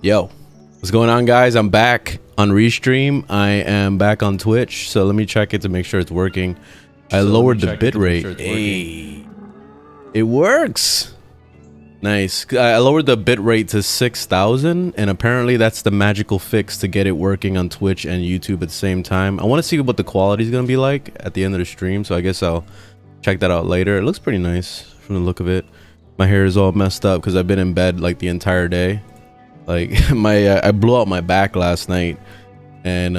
Yo, what's going on, guys? I'm back on Restream. I am back on Twitch, so let me check it to make sure it's working. I lowered the bitrate. Hey, it works. Nice. I lowered the bitrate to 6,000, and apparently that's the magical fix to get it working on Twitch and YouTube at the same time. I want to see what the quality is going to be like at the end of the stream, so I guess I'll check that out later. It looks pretty nice from the look of it. My hair is all messed up because I've been in bed like the entire day. Like I blew out my back last night, and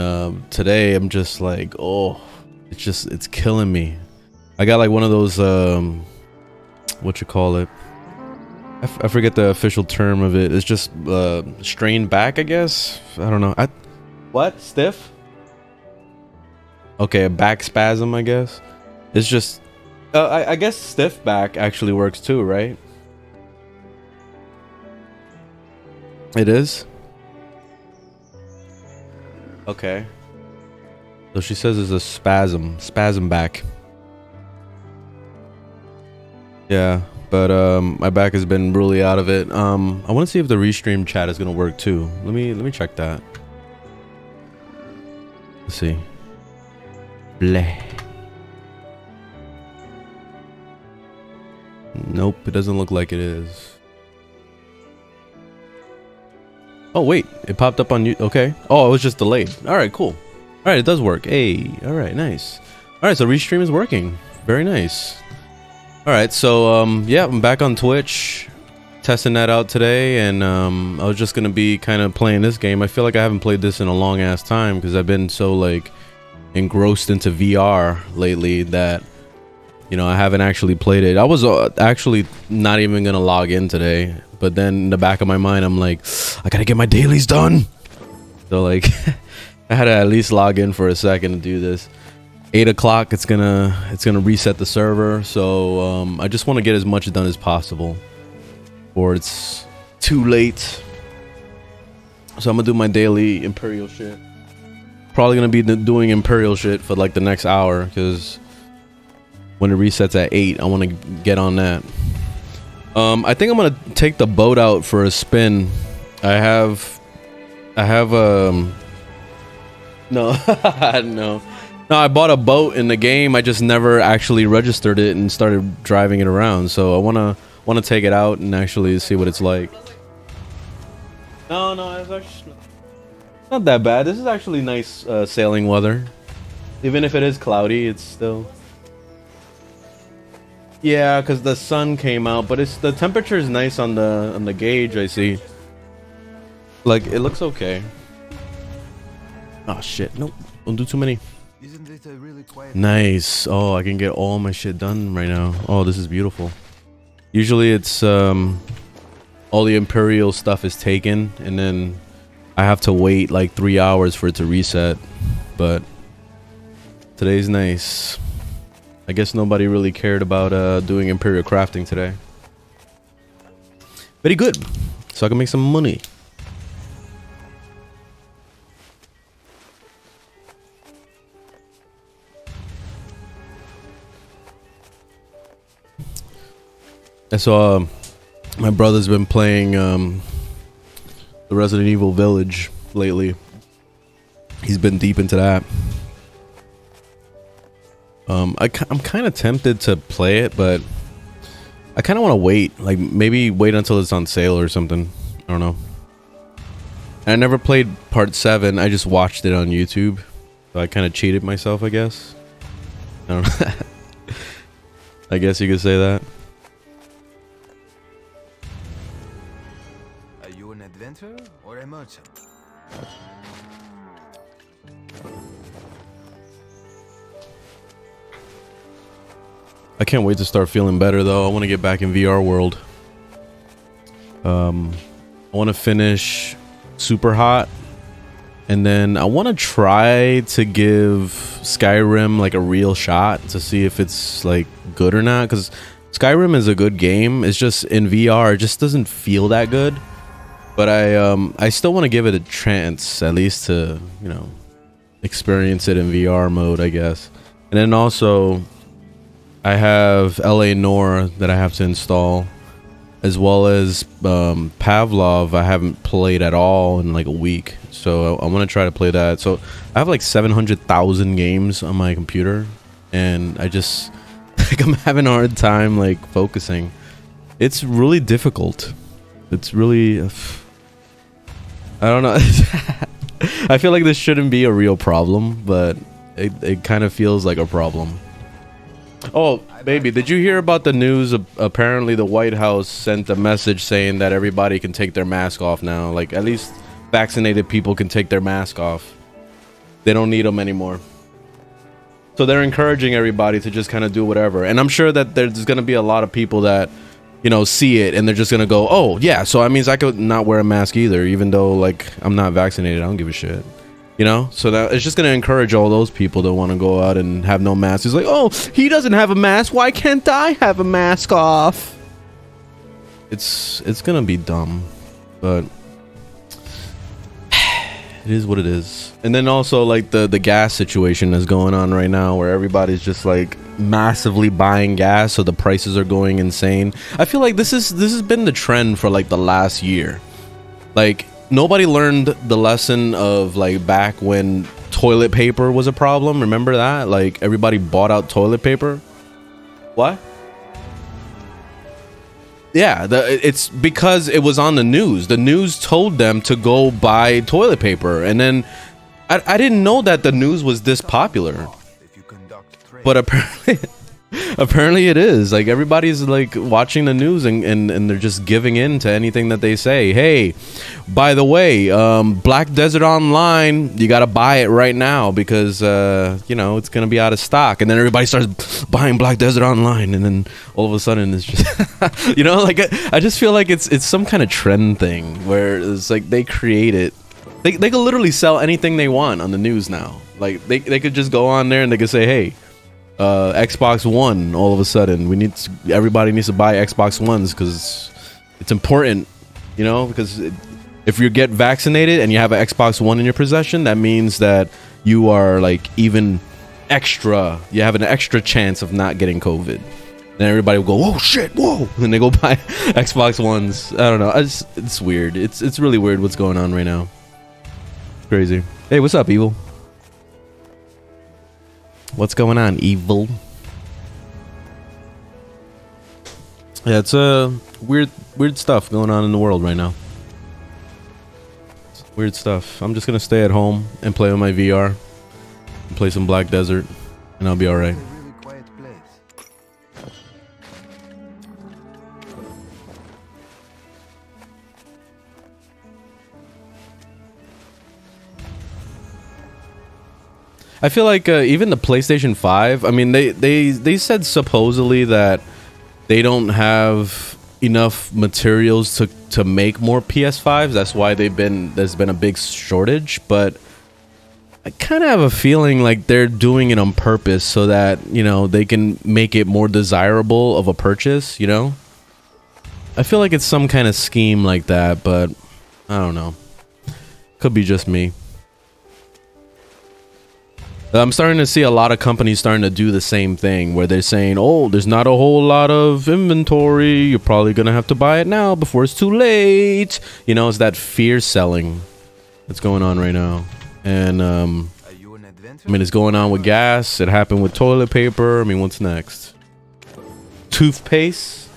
today I'm just like, oh, it's killing me. I got like one of those what you call it, I forget the official term of it. It's just strained back, I guess. I don't know. What? Stiff? Okay, a back spasm, I guess. It's just I guess stiff back actually works too, right? It is? Okay. So she says it's a spasm back. Yeah, but my back has been really out of it. I want to see if the restream chat is gonna work too. Let me check that. Let's see. Bleh. Nope, it doesn't look like it is. Oh wait, it popped up on you. Okay. Oh, it was just delayed. All right, cool. All right, it does work. Hey, all right, nice. All right, so restream is working. Very nice. All right, so yeah, I'm back on Twitch, testing that out today, and I was just gonna be kind of playing this game. I feel like I haven't played this in a long ass time because I've been so like engrossed into VR lately that, you know, I haven't actually played it. I was actually not even gonna log in today, but then in the back of my mind, I'm like, I gotta get my dailies done. So like, I had to at least log in for a second to do this. 8 o'clock, it's gonna reset the server. So I just want to get as much done as possible, or it's too late. So I'm gonna do my daily Imperial shit. Probably gonna be doing Imperial shit for like the next hour, because when it resets at 8, I want to get on that. I think I'm gonna take the boat out for a spin. I have no no, I bought a boat in the game. I just never actually registered it and started driving it around. So I wanna take it out and actually see what it's like. No, it's actually not that bad. This is actually nice sailing weather. Even if it is cloudy, it's still. Yeah, because the sun came out, but the temperature is nice on the gauge. I see. Like, it looks okay. Oh shit! Nope, don't do too many. Isn't it a really quiet? Nice. Oh, I can get all my shit done right now. Oh, this is beautiful. Usually it's all the Imperial stuff is taken, and then I have to wait like 3 hours for it to reset. But today's nice. I guess nobody really cared about doing Imperial crafting today. Very good. So I can make some money. And so my brother's been playing the Resident Evil Village lately. He's been deep into that. I'm kind of tempted to play it, but I kind of want to wait. Like, maybe wait until it's on sale or something. I don't know. I never played part 7. I just watched it on YouTube. So I kind of cheated myself, I guess. I don't know. I guess you could say that. Are you an adventurer or a merchant? I can't wait to start feeling better though. I want to get back in VR world. I want to finish Super Hot, and then I want to try to give Skyrim like a real shot to see if it's like good or not, because Skyrim is a good game. It's just in VR it just doesn't feel that good. But I still want to give it a chance, at least to, you know, experience it in VR mode, I guess. And then also I have LA Noir that I have to install. as well as Pavlov. I haven't played at all in like a week, so I want to try to play that. So I have like 700,000 games on my computer, and I just like I'm having a hard time like focusing. It's really difficult. It's really I don't know. I feel like this shouldn't be a real problem, but it kind of feels like a problem. Oh, baby, did you hear about the news? Apparently, the White House sent a message saying that everybody can take their mask off now. Like, at least vaccinated people can take their mask off. They don't need them anymore. So they're encouraging everybody to just kind of do whatever. And I'm sure that there's going to be a lot of people that, you know, see it and they're just going to go, oh, yeah, so that means I could not wear a mask either, even though, like, I'm not vaccinated. I don't give a shit. You know, so that it's just going to encourage all those people that want to go out and have no mask. He's like, oh, he doesn't have a mask. Why can't I have a mask off? It's going to be dumb, but it is what it is. And then also like the gas situation is going on right now where everybody's just like massively buying gas. So the prices are going insane. I feel like this has been the trend for like the last year. Like, nobody learned the lesson of like back when toilet paper was a problem. Remember that? Like everybody bought out toilet paper. What? Yeah, it's because it was on the news. The news told them to go buy toilet paper, and then I didn't know that the news was this popular. But apparently it is. Like everybody's like watching the news and they're just giving in to anything that they say. Hey, by the way, Black Desert Online, you gotta buy it right now because you know, it's gonna be out of stock. And then everybody starts buying Black Desert Online, and then all of a sudden it's just you know, like I just feel like it's some kind of trend thing where it's like they create it. They could literally sell anything they want on the news now. Like they could just go on there and they could say, hey, Xbox One, all of a sudden everybody needs to buy Xbox Ones because it's important, you know, because if you get vaccinated and you have an Xbox One in your possession, that means that you are like even extra, you have an extra chance of not getting COVID. Then everybody will go, oh shit, whoa, and they go buy Xbox Ones. I don't know, it's weird. It's really weird what's going on right now. It's crazy. Hey, what's up, Evil? What's going on, Evil? Yeah, it's weird stuff going on in the world right now. It's weird stuff. I'm just gonna stay at home and play with my VR and play some Black Desert, and I'll be all right. I feel like even the PlayStation 5, I mean, they said supposedly that they don't have enough materials to make more PS5s. That's why there's been a big shortage, but I kind of have a feeling like they're doing it on purpose so that, you know, they can make it more desirable of a purchase, you know? I feel like it's some kind of scheme like that, but I don't know. Could be just me. I'm starting to see a lot of companies starting to do the same thing where they're saying, oh, there's not a whole lot of inventory. You're probably going to have to buy it now before it's too late. You know, it's that fear selling that's going on right now. And, I mean, it's going on with gas. It happened with toilet paper. I mean, what's next? Toothpaste?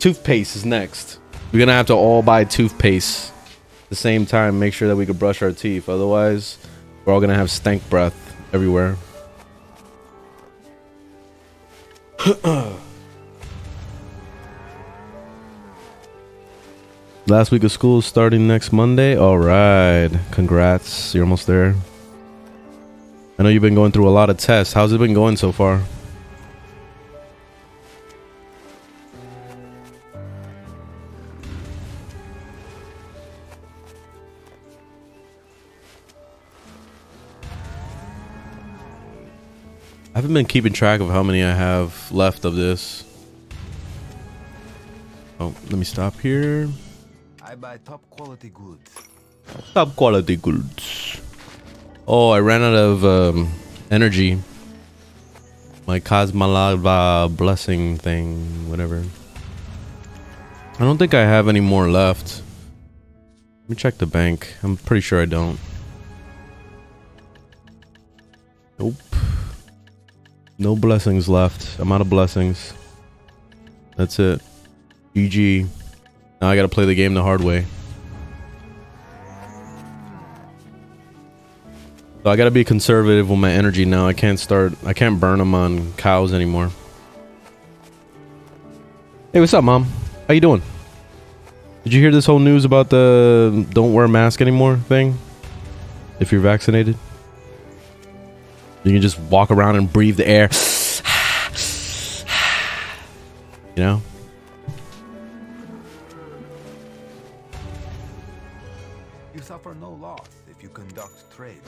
Toothpaste is next. We're going to have to all buy toothpaste. At the same time, make sure that we can brush our teeth. Otherwise, we're all gonna have stank breath everywhere. Last week of school starting next Monday. All right, congrats, you're almost there. I know you've been going through a lot of tests. How's it been going so far? I haven't been keeping track of how many I have left of this. Oh, let me stop here. I buy top quality goods. Top quality goods. Oh, I ran out of energy. My Cosmalava blessing thing, whatever. I don't think I have any more left. Let me check the bank. I'm pretty sure I don't. Nope. No blessings left. I'm out of blessings. That's it. GG. Now I gotta play the game the hard way. So I gotta be conservative with my energy now. I can't burn them on cows anymore. Hey, what's up, Mom? How you doing? Did you hear this whole news about the don't wear a mask anymore thing? If you're vaccinated? You can just walk around and breathe the air. You know? You suffer no loss if you conduct trade.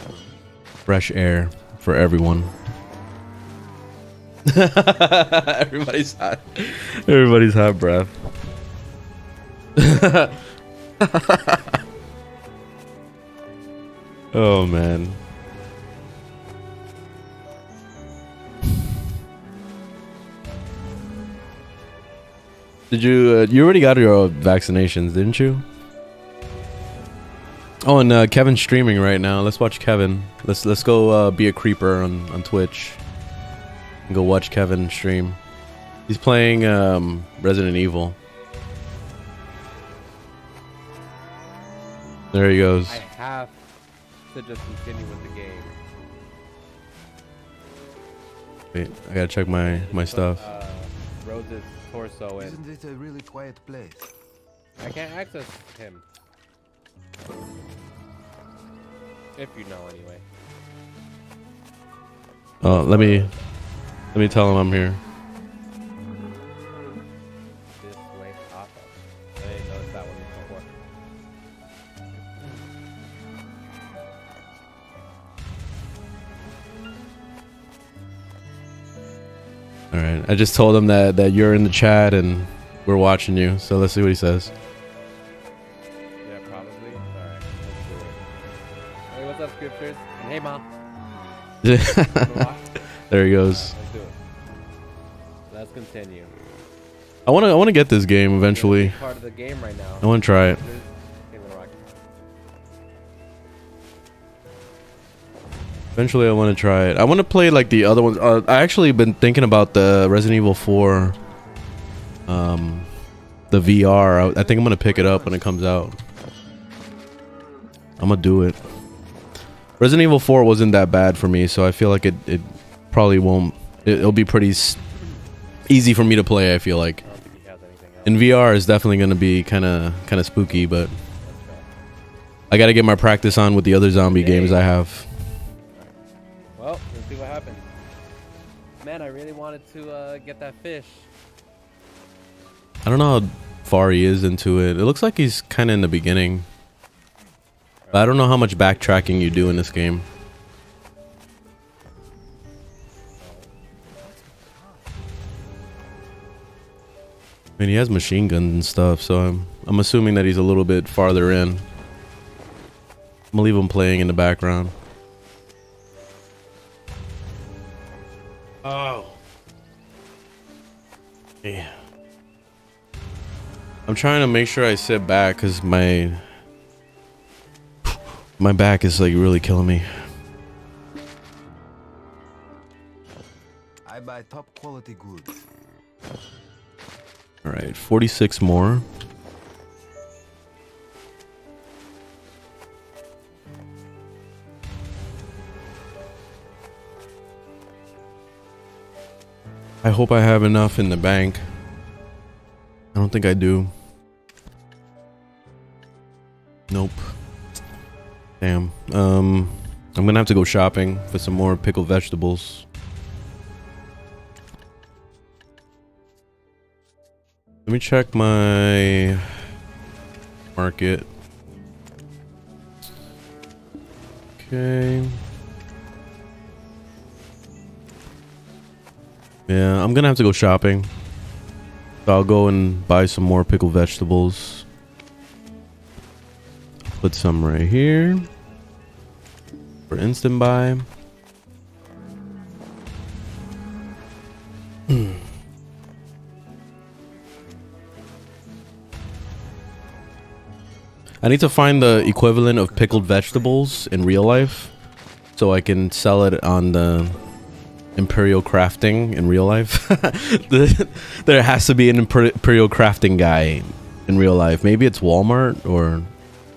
Fresh air for everyone. Everybody's hot. Everybody's hot breath. Oh man. Did you you already got your vaccinations, didn't you? Oh, and Kevin's streaming right now. Let's watch Kevin. Let's go be a creeper on Twitch. And go watch Kevin stream. He's playing Resident Evil. There he goes. I have to just continue with the game. Wait, I gotta check my stuff. Rose's torso in. Isn't it a really quiet place? I can't access him. If you know, anyway. Oh, let me tell him I'm here. This way pop up. I didn't notice that one before. All right, I just told him that you're in the chat and we're watching you. So let's see what he says. Yeah, probably. Alright, let's do it. Hey, what's up, scriptures? And hey, Mom. There he goes. Let's do it. Let's continue. I wanna get this game eventually. Part of the game right now. I wanna try it. Eventually, I want to try it. I want to play like the other ones. I actually been thinking about the Resident Evil 4, the VR. I think I'm gonna pick it up when it comes out. I'm gonna do it. Resident Evil 4 wasn't that bad for me, so I feel like it probably won't. It'll be pretty easy for me to play. I feel like. In VR is definitely gonna be kind of spooky, but I gotta get my practice on with the other zombie games I have. Well, let's see what happens. Man, I really wanted to get that fish. I don't know how far he is into it. It looks like he's kind of in the beginning. But I don't know how much backtracking you do in this game. I mean, he has machine guns and stuff, so I'm assuming that he's a little bit farther in. I'm gonna leave him playing in the background. Oh. Yeah. I'm trying to make sure I sit back because my back is like really killing me. I buy top quality goods. All right, 46 more. I hope I have enough in the bank. I don't think I do. Nope. Damn. I'm gonna have to go shopping for some more pickled vegetables. Let me check my market. Okay. Yeah, I'm gonna have to go shopping. So I'll go and buy some more pickled vegetables. Put some right here for instant buy. I need to find the equivalent of pickled vegetables in real life so I can sell it on the Imperial Crafting in real life. There has to be an Imperial Crafting guy in real life. Maybe it's Walmart, or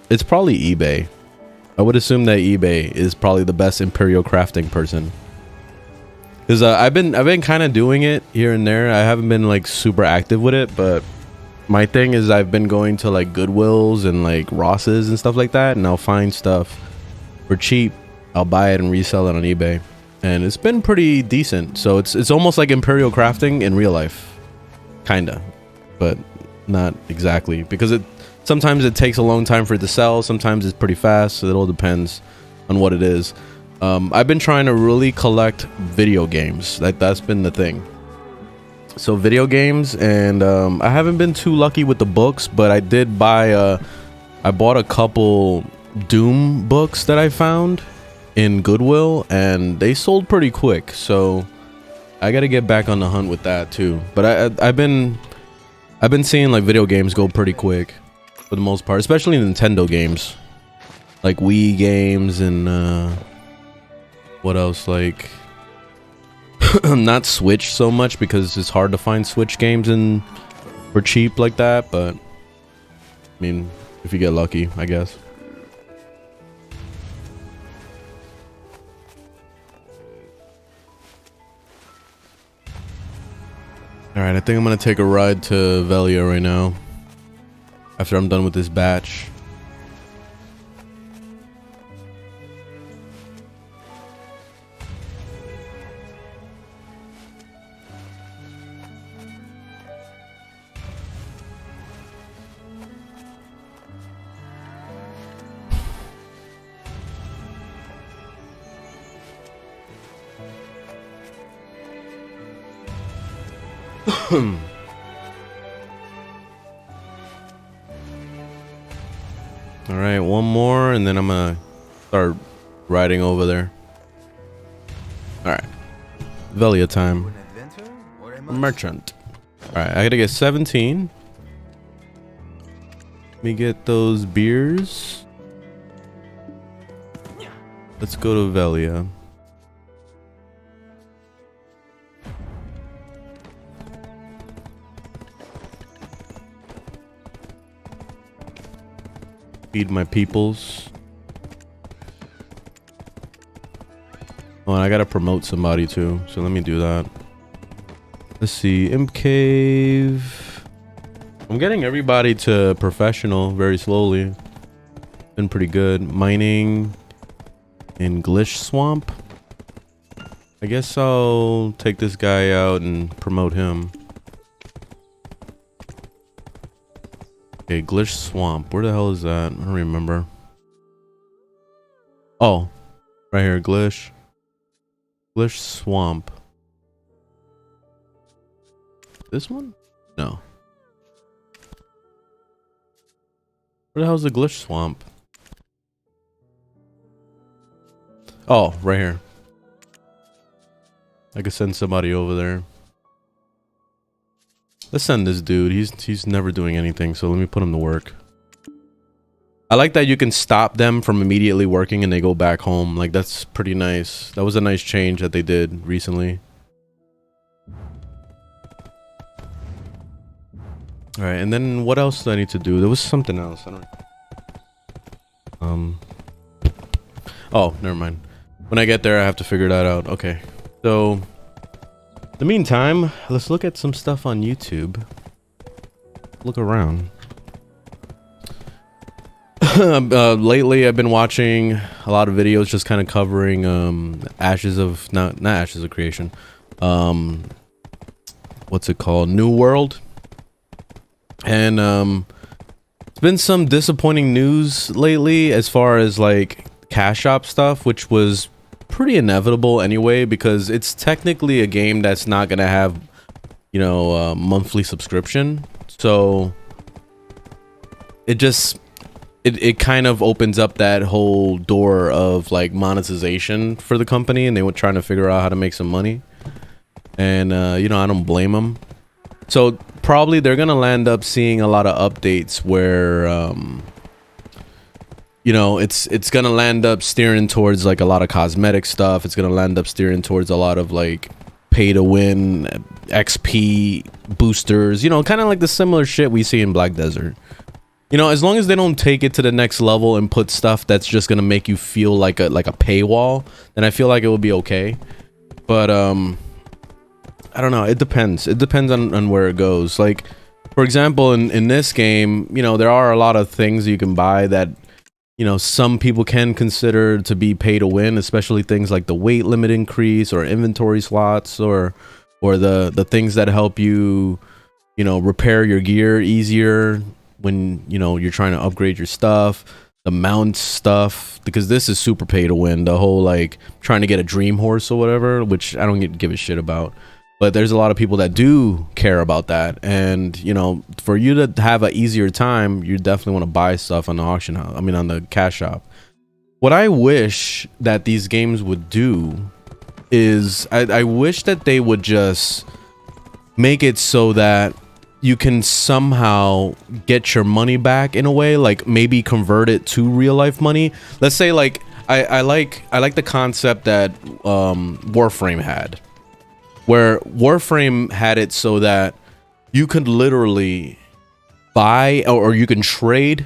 it's probably eBay. I would assume that eBay is probably the best Imperial Crafting person. Because I've been kind of doing it here and there. I haven't been like super active with it, but my thing is I've been going to like Goodwills and like Ross's and stuff like that, and I'll find stuff for cheap. I'll buy it and resell it on eBay, and it's been pretty decent. So it's almost like Imperial Crafting in real life, kinda, but not exactly, because sometimes it takes a long time for it to sell. Sometimes it's pretty fast. So it all depends on what it is. I've been trying to really collect video games. That's been the thing. So video games, and I haven't been too lucky with the books, but I did buy I bought a couple Doom books that I found in Goodwill, and they sold pretty quick. So I got to get back on the hunt with that too. But I've been seeing like video games go pretty quick for the most part, especially Nintendo games, like Wii games and what else, like not Switch so much, because it's hard to find Switch games for cheap like that, but I mean, if you get lucky, I guess. All right, I think I'm gonna take a ride to Velia right now after I'm done with this batch. All right, one more, and then I'm gonna start riding over there. All right, Velia time. Merchant. All right, I gotta get 17. Let me get those beers. Let's go to Velia. Feed my peoples. Oh, and I gotta promote somebody too, so let me do that. Let's see, Imp Cave. I'm getting everybody to professional very slowly. Been pretty good. Mining in Glish Swamp. I guess I'll take this guy out and promote him. Okay, Glish Swamp. Where the hell is that? I don't remember. Oh, right here, Glish. Glish Swamp. This one? No. Where the hell is the Glish Swamp? Oh, right here. I could send somebody over there. Let's send this dude. He's never doing anything, so let me put him to work. I like that you can stop them from immediately working and they go back home. Like, that's pretty nice. That was a nice change that they did recently. All right, and then what else do I need to do? There was something else. I don't. Oh, never mind. When I get there, I have to figure that out. Okay, so in the meantime, let's look at some stuff on YouTube. Look around. Lately, I've been watching a lot of videos just kind of covering Ashes of not Ashes of Creation. What's it called? New World. And it's been some disappointing news lately as far as like cash shop stuff, which was pretty inevitable anyway, because it's technically a game that's not gonna have, you know, a monthly subscription. So it kind of opens up that whole door of like monetization for the company, and they were trying to figure out how to make some money. And you know, I don't blame them. So probably they're gonna land up seeing a lot of updates where you know, it's gonna land up steering towards like a lot of cosmetic stuff. It's gonna land up steering towards a lot of like pay to win XP boosters, you know, kind of like the similar shit we see in Black Desert. You know, as long as they don't take it to the next level and put stuff that's just gonna make you feel like a paywall, then I feel like it will be okay. But I don't know, it depends. It depends on where it goes. Like, for example, in this game, you know, there are a lot of things you can buy that, you know, some people can consider to be pay to win, especially things like the weight limit increase or inventory slots or the things that help you, you know, repair your gear easier when, you know, you're trying to upgrade your stuff, the mount stuff, because this is super pay to win. The whole like trying to get a dream horse or whatever, which I don't give a shit about. But there's a lot of people that do care about that. And, you know, for you to have an easier time, you definitely want to buy stuff on the auction house. I mean, on the cash shop. What I wish that these games would do is I wish that they would just make it so that you can somehow get your money back in a way, like maybe convert it to real life money. Let's say like I like the concept that Warframe had, where Warframe had it so that you could literally buy or you can trade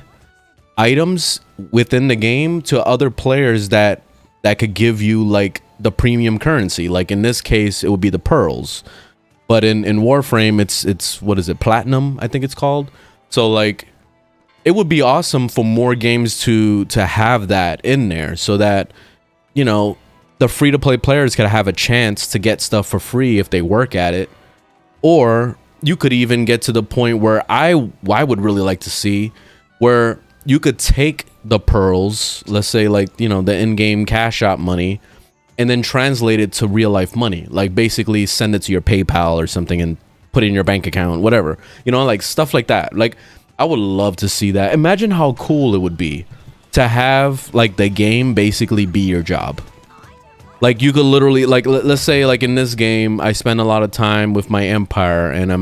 items within the game to other players that could give you like the premium currency. Like in this case, it would be the pearls. But in Warframe, it's what is it, platinum, I think it's called. So like it would be awesome for more games to have that in there so that, you know, the free-to-play players could have a chance to get stuff for free if they work at it. Or you could even get to the point where I would really like to see where you could take the pearls, let's say like, you know, the in-game cash shop money, and then translate it to real life money. Like basically send it to your PayPal or something and put it in your bank account, whatever. You know, like stuff like that. Like I would love to see that. Imagine how cool it would be to have like the game basically be your job. Like you could literally, like let's say like in this game I spend a lot of time with my empire and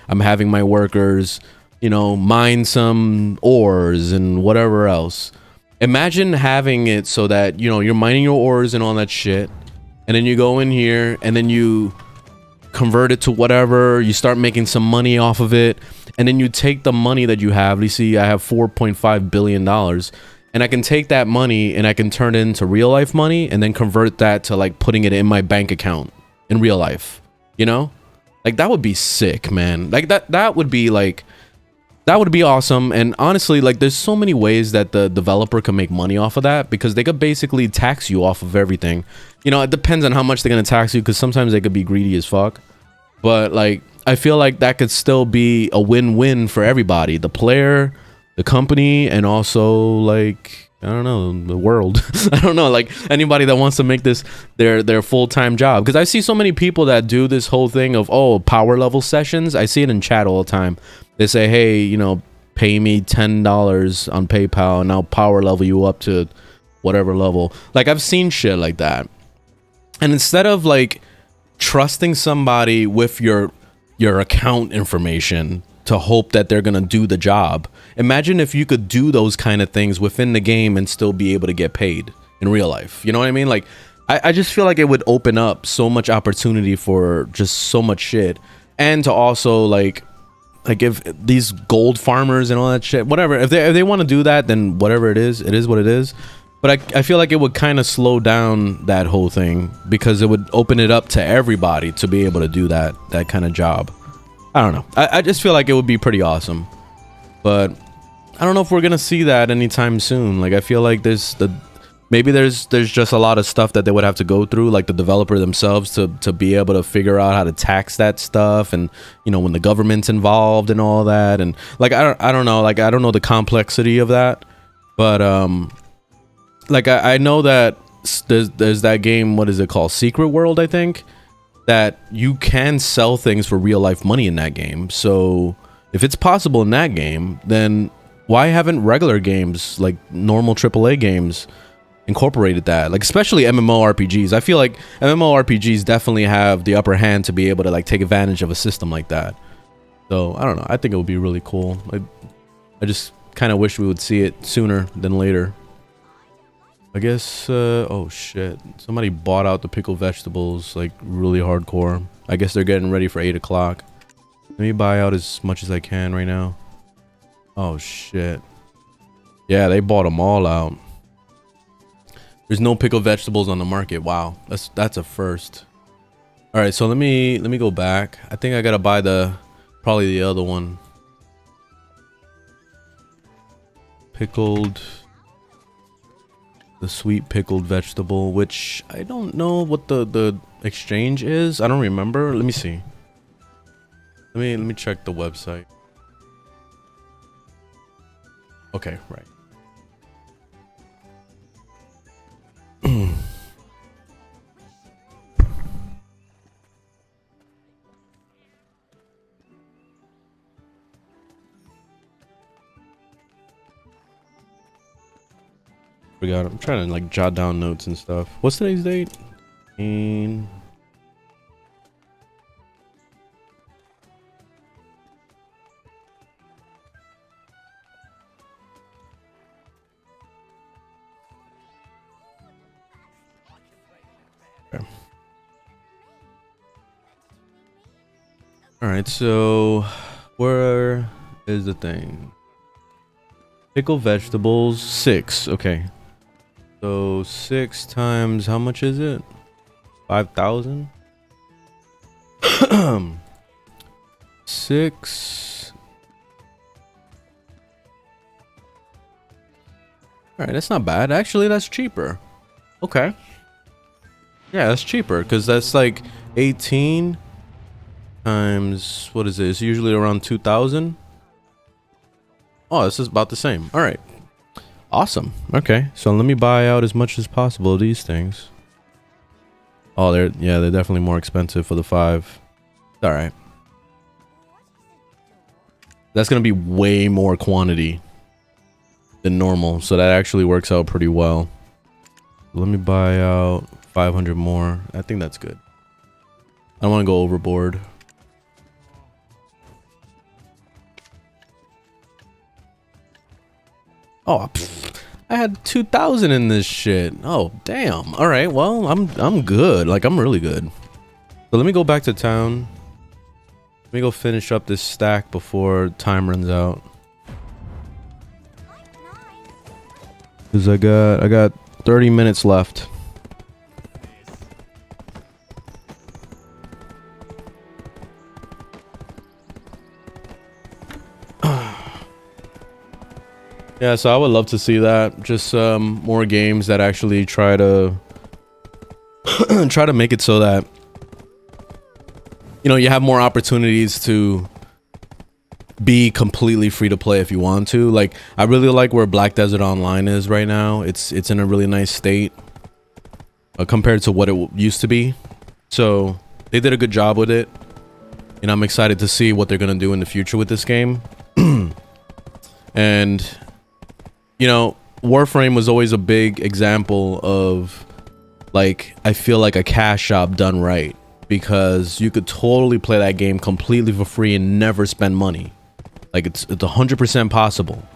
I'm having my workers, you know, mine some ores and whatever else. Imagine having it so that, you know, you're mining your ores and all that shit, and then you go in here and then you convert it to whatever, you start making some money off of it, and then you take the money that you have. You see I have $4.5 billion, and I can take that money and I can turn it into real life money and then convert that to like putting it in my bank account in real life, you know? Like that would be sick, man. Like that would be like, that would be awesome. And honestly, like there's so many ways that the developer can make money off of that, because they could basically tax you off of everything. You know, it depends on how much they're going to tax you, because sometimes they could be greedy as fuck. But like, I feel like that could still be a win-win for everybody. The player, the company, and also like, I don't know, the world. I don't know, like anybody that wants to make this their full-time job. Because I see so many people that do this whole thing of, oh, power level sessions. I see it in chat all the time. They say, hey, you know, pay me $10 on PayPal and I'll power level you up to whatever level. Like I've seen shit like that. And instead of like trusting somebody with your account information to hope that they're gonna do the job, imagine if you could do those kind of things within the game and still be able to get paid in real life. You know what I mean? Like I just feel like it would open up so much opportunity for just so much shit. And to also like if these gold farmers and all that shit, whatever, if they want to do that, then whatever it is what it is. But I feel like it would kind of slow down that whole thing, because it would open it up to everybody to be able to do that kind of job. I don't know. I just feel like it would be pretty awesome. But I don't know if we're gonna see that anytime soon. Like I feel like maybe there's just a lot of stuff that they would have to go through, like the developer themselves, to be able to figure out how to tax that stuff, and you know, when the government's involved and all that, and like I don't know, like I don't know the complexity of that, but like I know that there's that game, what is it called, Secret World, I think, that you can sell things for real life money in that game. So if it's possible in that game, then why haven't regular games, like normal AAA games, incorporated that? Like especially MMORPGs. I feel like MMORPGs definitely have the upper hand to be able to like take advantage of a system like that. So I don't know, I think it would be really cool. I just kind of wish we would see it sooner than later. I guess, oh shit. Somebody bought out the pickled vegetables, like, really hardcore. I guess they're getting ready for 8 o'clock. Let me buy out as much as I can right now. Oh shit. Yeah, they bought them all out. There's no pickled vegetables on the market. Wow. That's a first. All right, so let me go back. I think I got to buy probably the other one. Pickled, the sweet pickled vegetable, which I don't know what the exchange is. I don't remember. Let me see. Let me check the website. Okay, right. Forgot. I'm trying to like jot down notes and stuff. What's today's date? Okay. All right, so where is the thing? Pickled vegetables, 6. Okay. So 6 times how much is it? 5,000? 6. All right, that's not bad. Actually, that's cheaper. Okay. Yeah, that's cheaper because that's like 18 times, what is it? It's usually around 2,000. Oh, this is about the same. All right. Awesome. Okay, so let me buy out as much as possible of these things. Oh, they're definitely more expensive for the 5. All right. That's gonna be way more quantity than normal, so that actually works out pretty well. Let me buy out 500 more. I think that's good. I don't want to go overboard. Oh, I had 2,000 in this shit. Oh, damn. All right, well, I'm good. Like, I'm really good. So let me go back to town. Let me go finish up this stack before time runs out. Cause I got 30 minutes left. Yeah, so I would love to see that. Just more games that actually try to make it so that, you know, you have more opportunities to be completely free to play if you want to. Like, I really like where Black Desert Online is right now. It's in a really nice state compared to what it used to be. So they did a good job with it, and I'm excited to see what they're gonna do in the future with this game. And you know, Warframe was always a big example of, like, I feel like a cash shop done right, because you could totally play that game completely for free and never spend money. Like, it's 100% possible.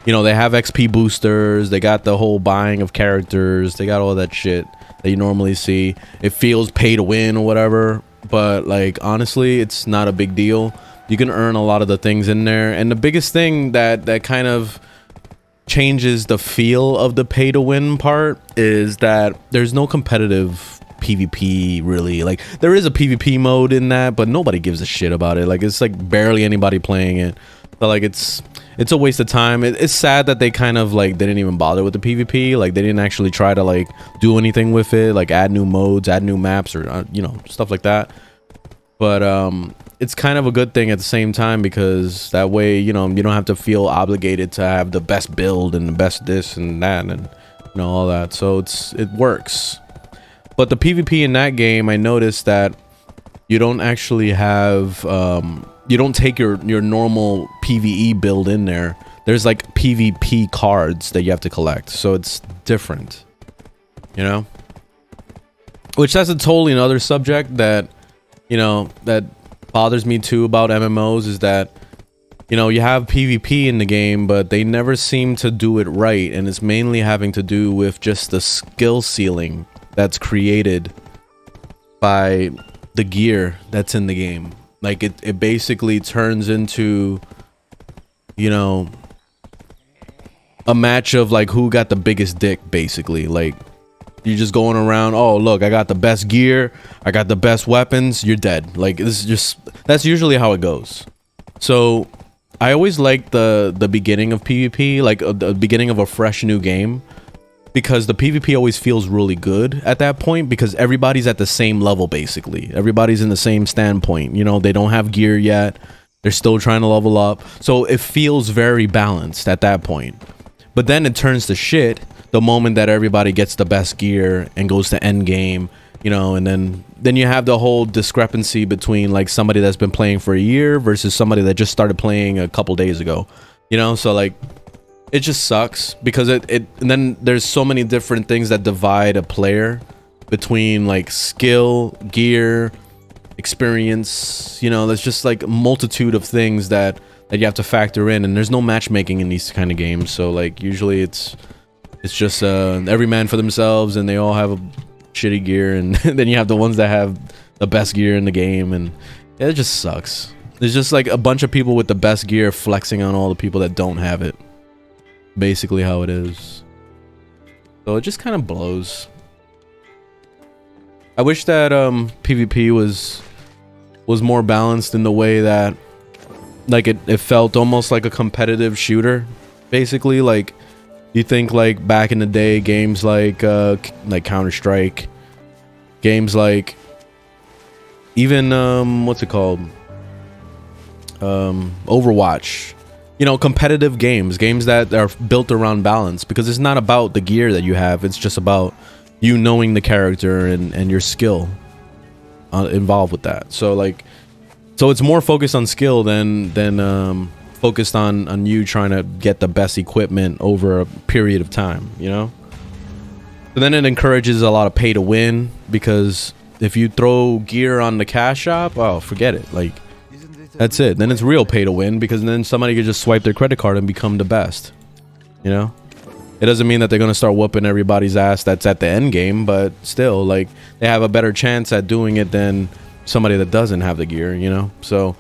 You know, they have XP boosters, they got the whole buying of characters, they got all that shit that you normally see. It feels pay to win or whatever, but like, honestly, it's not a big deal. You can earn a lot of the things in there, and the biggest thing that kind of changes the feel of the pay to win part is that there's no competitive PvP really. Like, there is a PvP mode in that, but nobody gives a shit about it. Like, it's like barely anybody playing it. So like, it's a waste of time. It's sad that they kind of like, they didn't even bother with the PvP. Like, they didn't actually try to like do anything with it, like add new modes, add new maps, or you know, stuff like that. But it's kind of a good thing at the same time, because that way, you know, you don't have to feel obligated to have the best build and the best this and that and, you know, all that. So it works. But the PvP in that game, I noticed that you don't actually have you don't take your normal PvE build in there. There's like PvP cards that you have to collect, so it's different, you know, which that's a totally another subject that, you know, that bothers me too about MMOs, is that you know, you have PvP in the game, but they never seem to do it right, and it's mainly having to do with just the skill ceiling that's created by the gear that's in the game. Like it basically turns into, you know, a match of like who got the biggest dick, basically. Like you're just going around, oh look, I got the best gear, I got the best weapons, you're dead. Like this is just, that's usually how it goes. So I always like the beginning of PvP, like the beginning of a fresh new game, because the PvP always feels really good at that point, because everybody's at the same level, basically. Everybody's in the same standpoint, you know, they don't have gear yet, they're still trying to level up, so it feels very balanced at that point. But then it turns to shit the moment that everybody gets the best gear and goes to end game, you know, and then you have the whole discrepancy between like somebody that's been playing for a year versus somebody that just started playing a couple days ago, you know. So like it just sucks because and then there's so many different things that divide a player between like skill, gear, experience, you know. There's just like a multitude of things that you have to factor in, and there's no matchmaking in these kind of games. So like usually it's just every man for themselves, and they all have a shitty gear, and then you have the ones that have the best gear in the game, and it just sucks. There's just like a bunch of people with the best gear flexing on all the people that don't have it. Basically how it is. So it just kind of blows. I wish that PvP was more balanced in the way that like it felt almost like a competitive shooter, basically. Like you think like back in the day, games like Counter-Strike, games like even what's it called, Overwatch, you know, competitive games that are built around balance, because it's not about the gear that you have, it's just about you knowing the character and your skill involved with that. So like, so it's more focused on skill than focused on you trying to get the best equipment over a period of time, you know. But then it encourages a lot of pay to win, because if you throw gear on the cash shop, oh, forget it. Like that's it. Then it's real pay to win, because then somebody could just swipe their credit card and become the best, you know. It doesn't mean that they're going to start whooping everybody's ass that's at the end game, but still, like, they have a better chance at doing it than somebody that doesn't have the gear, you know. So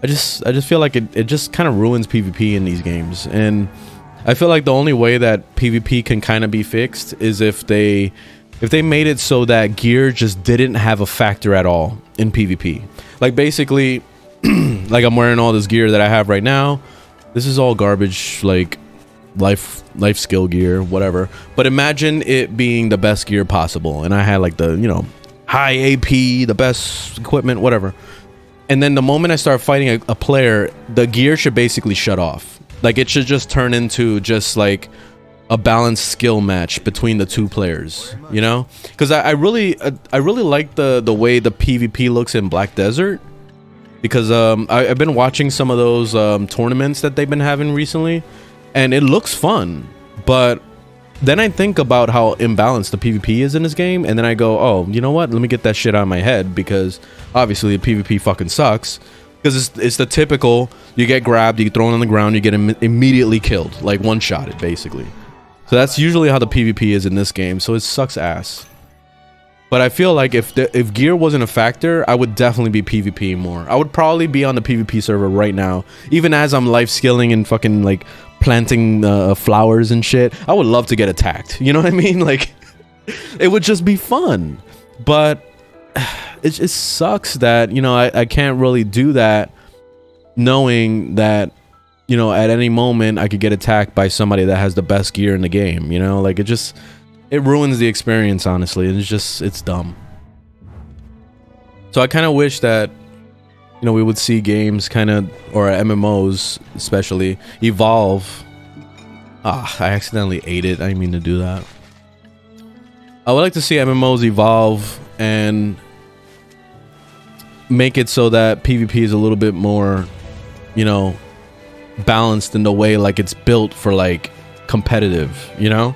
I just feel like it just kind of ruins PvP in these games. And I feel like the only way that PvP can kind of be fixed is if they made it so that gear just didn't have a factor at all in PvP. Like basically like I'm wearing all this gear that I have right now. This is all garbage, like life skill gear, whatever. But imagine it being the best gear possible, and I had like the, you know, high AP, the best equipment, whatever. And then the moment I start fighting a player, the gear should basically shut off. Like it should just turn into just like a balanced skill match between the two players, you know? Because I really like the way the PvP looks in Black Desert, because I've been watching some of those tournaments that they've been having recently, and it looks fun. But then I think about how imbalanced the PvP is in this game, and then I go, oh, you know what? Let me get that shit out of my head, because obviously the PvP fucking sucks. Because it's the typical, you get grabbed, you get thrown on the ground, you get immediately killed, like one-shotted, basically. So that's usually how the PvP is in this game, so it sucks ass. But I feel like if gear wasn't a factor, I would definitely be PvP more. I would probably be on the PvP server right now, even as I'm life skilling and fucking like planting flowers and shit. I would love to get attacked, you know what I mean? Like it would just be fun. But it just sucks that, you know, I can't really do that, knowing that, you know, at any moment I could get attacked by somebody that has the best gear in the game, you know? Like it ruins the experience, honestly. It's dumb. So I kind of wish that, you know, we would see games kind of, or MMOs especially, evolve. Ah, I accidentally ate it. I didn't mean to do that. I would like to see MMOs evolve and make it so that PvP is a little bit more, you know, balanced in the way like it's built for like competitive, you know,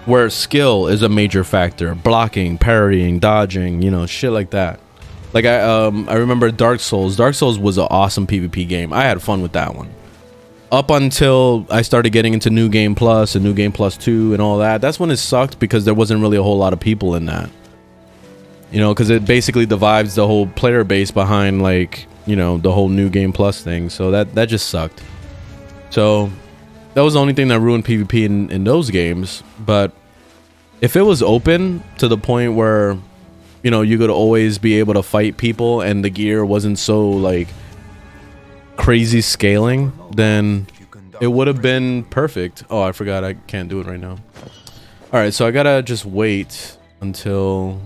where skill is a major factor, blocking, parrying, dodging, you know, shit like that. Like I remember Dark Souls. Dark Souls was an awesome PvP game. I had fun with that one. Up until I started getting into New Game Plus and New Game Plus 2 and all that. That's when it sucked because there wasn't really a whole lot of people in that. You know, because it basically divides the whole player base behind, like, you know, the whole New Game Plus thing. So that just sucked. So that was the only thing that ruined PvP in those games. But if it was open to the point where, you know, you could always be able to fight people and the gear wasn't so, like, crazy scaling, then it would have been perfect. Oh, I forgot I can't do it right now. All right, so I gotta just wait until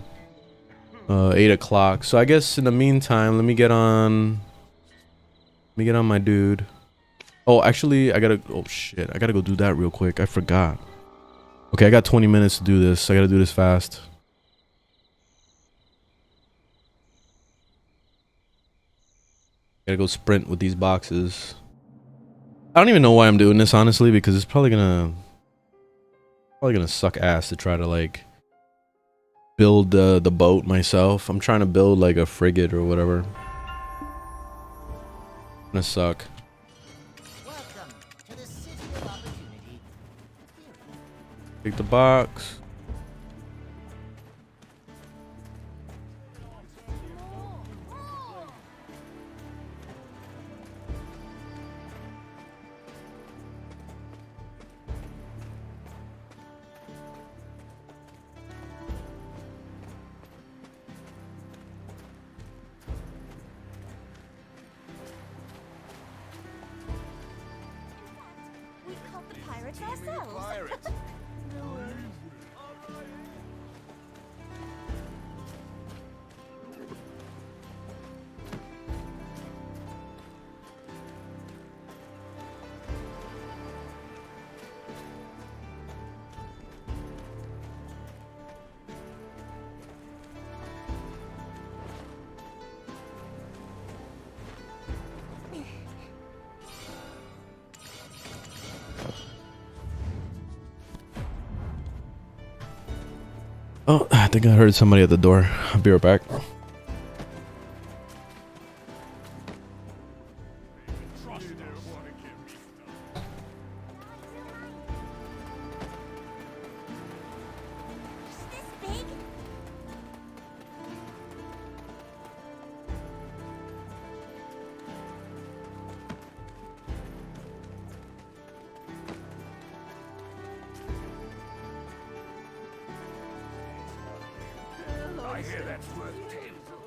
8 o'clock. So I guess in the meantime, let me get on my dude. Oh, actually, oh shit, I gotta go do that real quick. I forgot. Okay, I got 20 minutes to do this. I gotta do this fast. Gotta go sprint with these boxes. I don't even know why I'm doing this, honestly, because it's probably gonna suck ass to try to, like, build the boat myself. I'm trying to build like a frigate or whatever. Gonna suck. Welcome to the city of opportunity. Take the box. We caught the pirates ourselves. Oh, I think I heard somebody at the door. I'll be right back. I hear that's worth tens of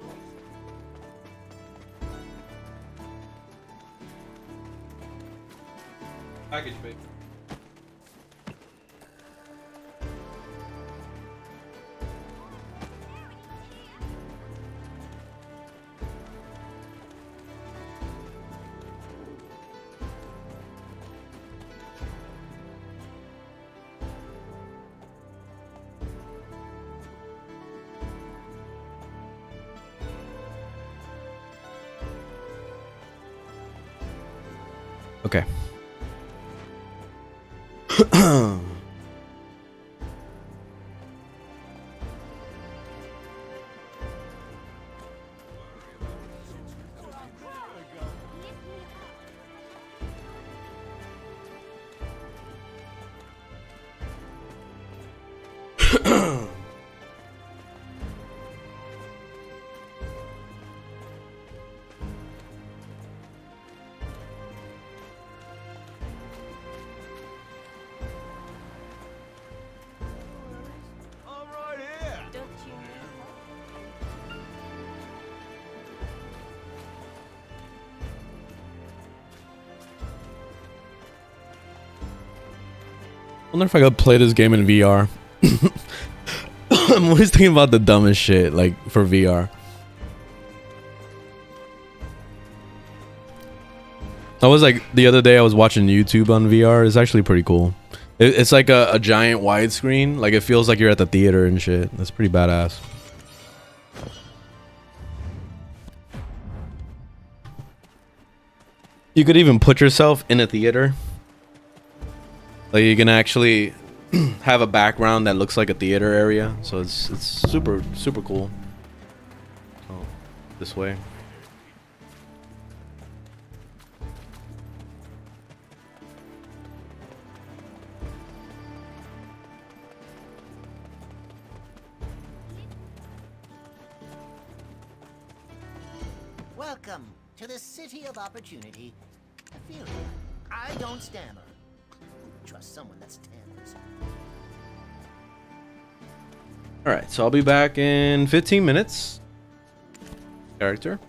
Package, babe. Okay. I wonder if I could play this game in VR. I'm always thinking about the dumbest shit, like, for VR. I was like, the other day I was watching YouTube on VR. It's actually pretty cool. It's like a giant widescreen. Like, it feels like you're at the theater and shit. That's pretty badass. You could even put yourself in a theater. Like, you can actually have a background that looks like a theater area, so it's super cool. So, this way. Welcome to the city of opportunity. Apevia. I don't stammer. Trust someone that stammers. All right, so I'll be back in 15 minutes. Character.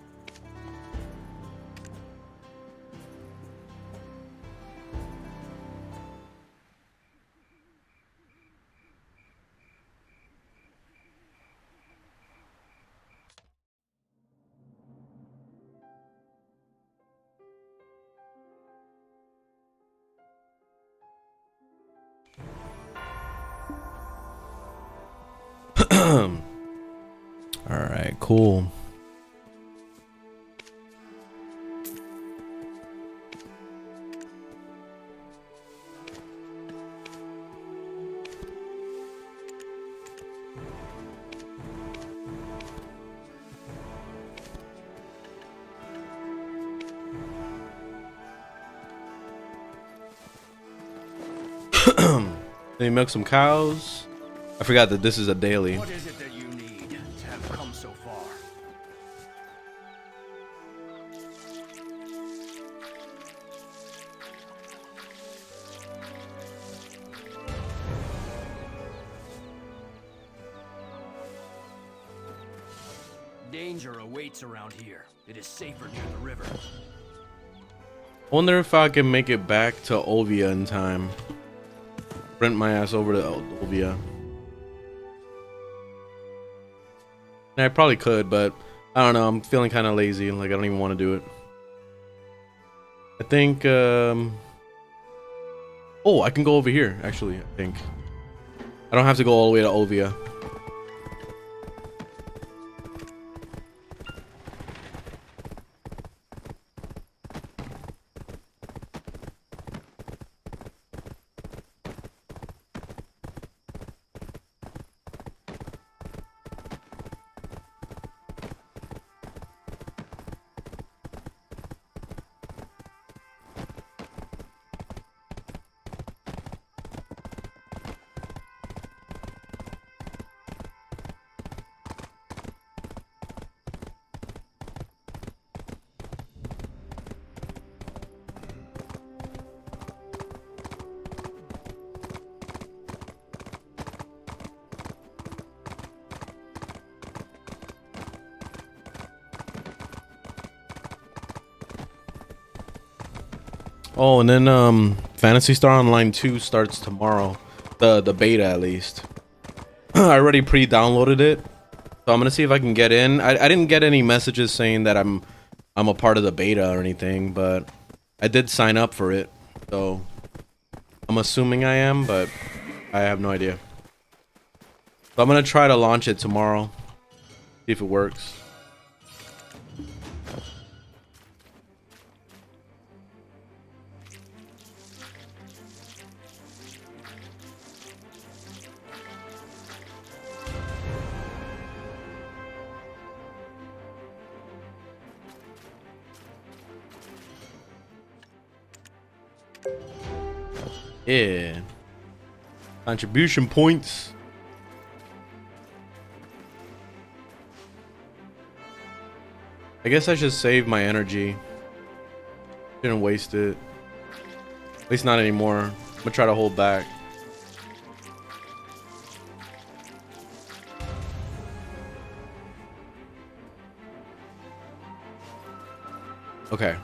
All right, cool. Let me milk some cows. I forgot that this is a daily. What is it that you need to have come so far? Danger awaits around here. It is safer near the river. I wonder if I can make it back to Ovia in time. Rent my ass over to Ovia. I probably could, but I don't know. I'm feeling kind of lazy. Like, I don't even want to do it. I think, oh, I can go over here, actually, I think. I don't have to go all the way to Ovia. Oh, and then Phantasy Star Online 2 starts tomorrow. The beta, at least. I already pre-downloaded it, so I'm gonna see if I can get in. I didn't get any messages saying that I'm a part of the beta or anything, but I did sign up for it, so I'm assuming I am, but I have no idea. So I'm gonna try to launch it tomorrow, see if it works. Yeah. Contribution points. I guess I should save my energy. Shouldn't waste it. At least not anymore. I'm gonna try to hold back. Okay.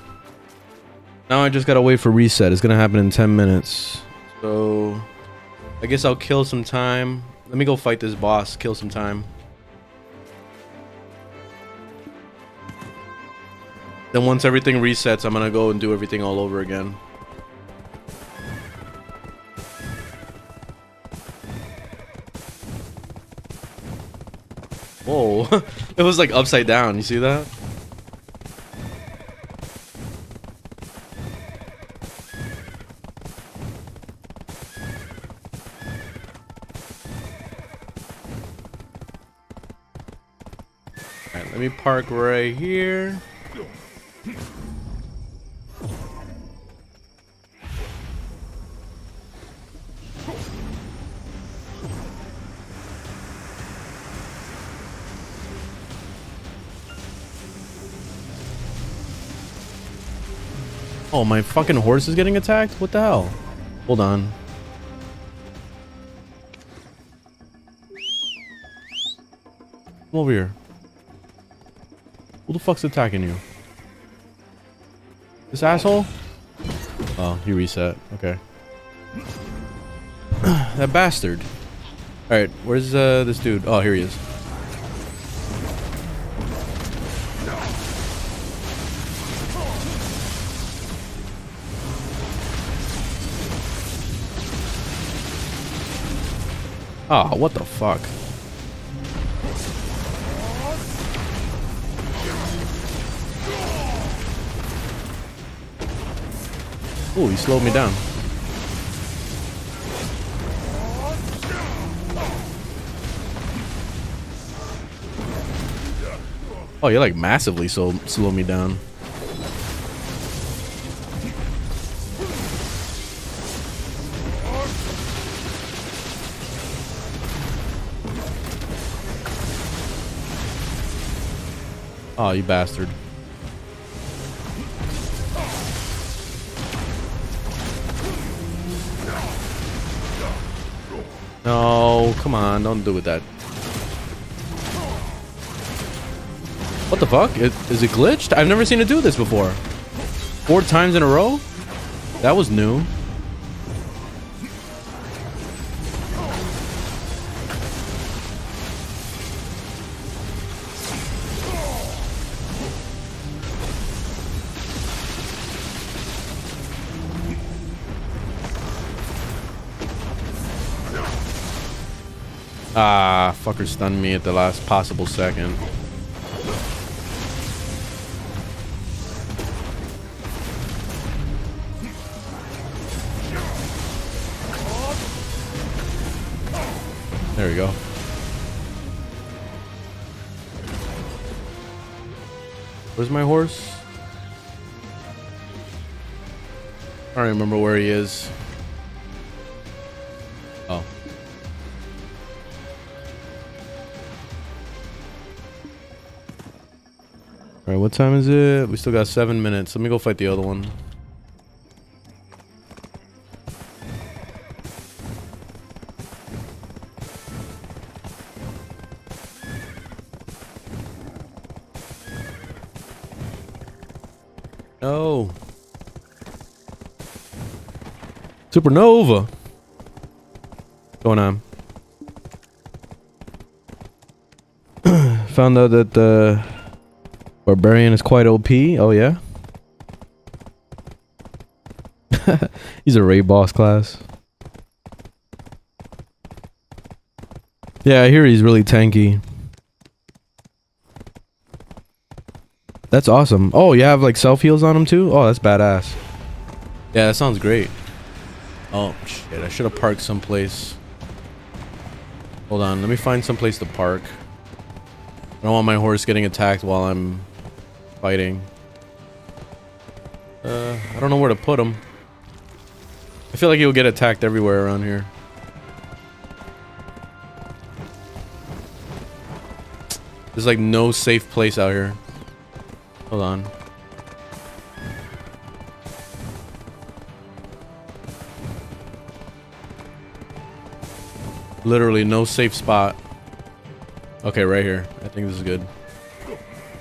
Now I just gotta wait for reset. It's gonna happen in 10 minutes. So I guess I'll kill some time. Let me go fight this boss, kill some time. Then once everything resets, I'm gonna go and do everything all over again. Whoa, it was like upside down, you see that? Let Let me park right here. Oh, my fucking horse is getting attacked? What the hell? Hold on. Come over here. Who the fuck's attacking you? This asshole? Oh, he reset. Okay. That bastard. Alright, where's this dude? Oh, here he is. Oh, what the fuck? Oh, he slowed me down. Oh, you're like massively slow me down. Oh, you bastard. No, come on, don't do it that. What the fuck? Is it glitched? I've never seen it do this before. 4 times in a row? That was new. Ah, fucker stunned me at the last possible second. There we go. Where's my horse? I don't remember where he is. Oh. Alright, what time is it? We still got 7 minutes. Let me go fight the other one. No. Supernova. What's going on? Found out that the Barbarian is quite OP. Oh yeah. He's a raid boss class. Yeah, I hear he's really tanky. That's awesome. Oh, you have like self heals on him too? Oh, that's badass. Yeah, that sounds great. Oh shit, I should have parked someplace. Hold on, let me find someplace to park. I don't want my horse getting attacked while I'm fighting. I don't know where to put him. I feel like he'll get attacked everywhere around here. There's like no safe place out here. Hold on. Literally no safe spot. Okay, right here. I think this is good.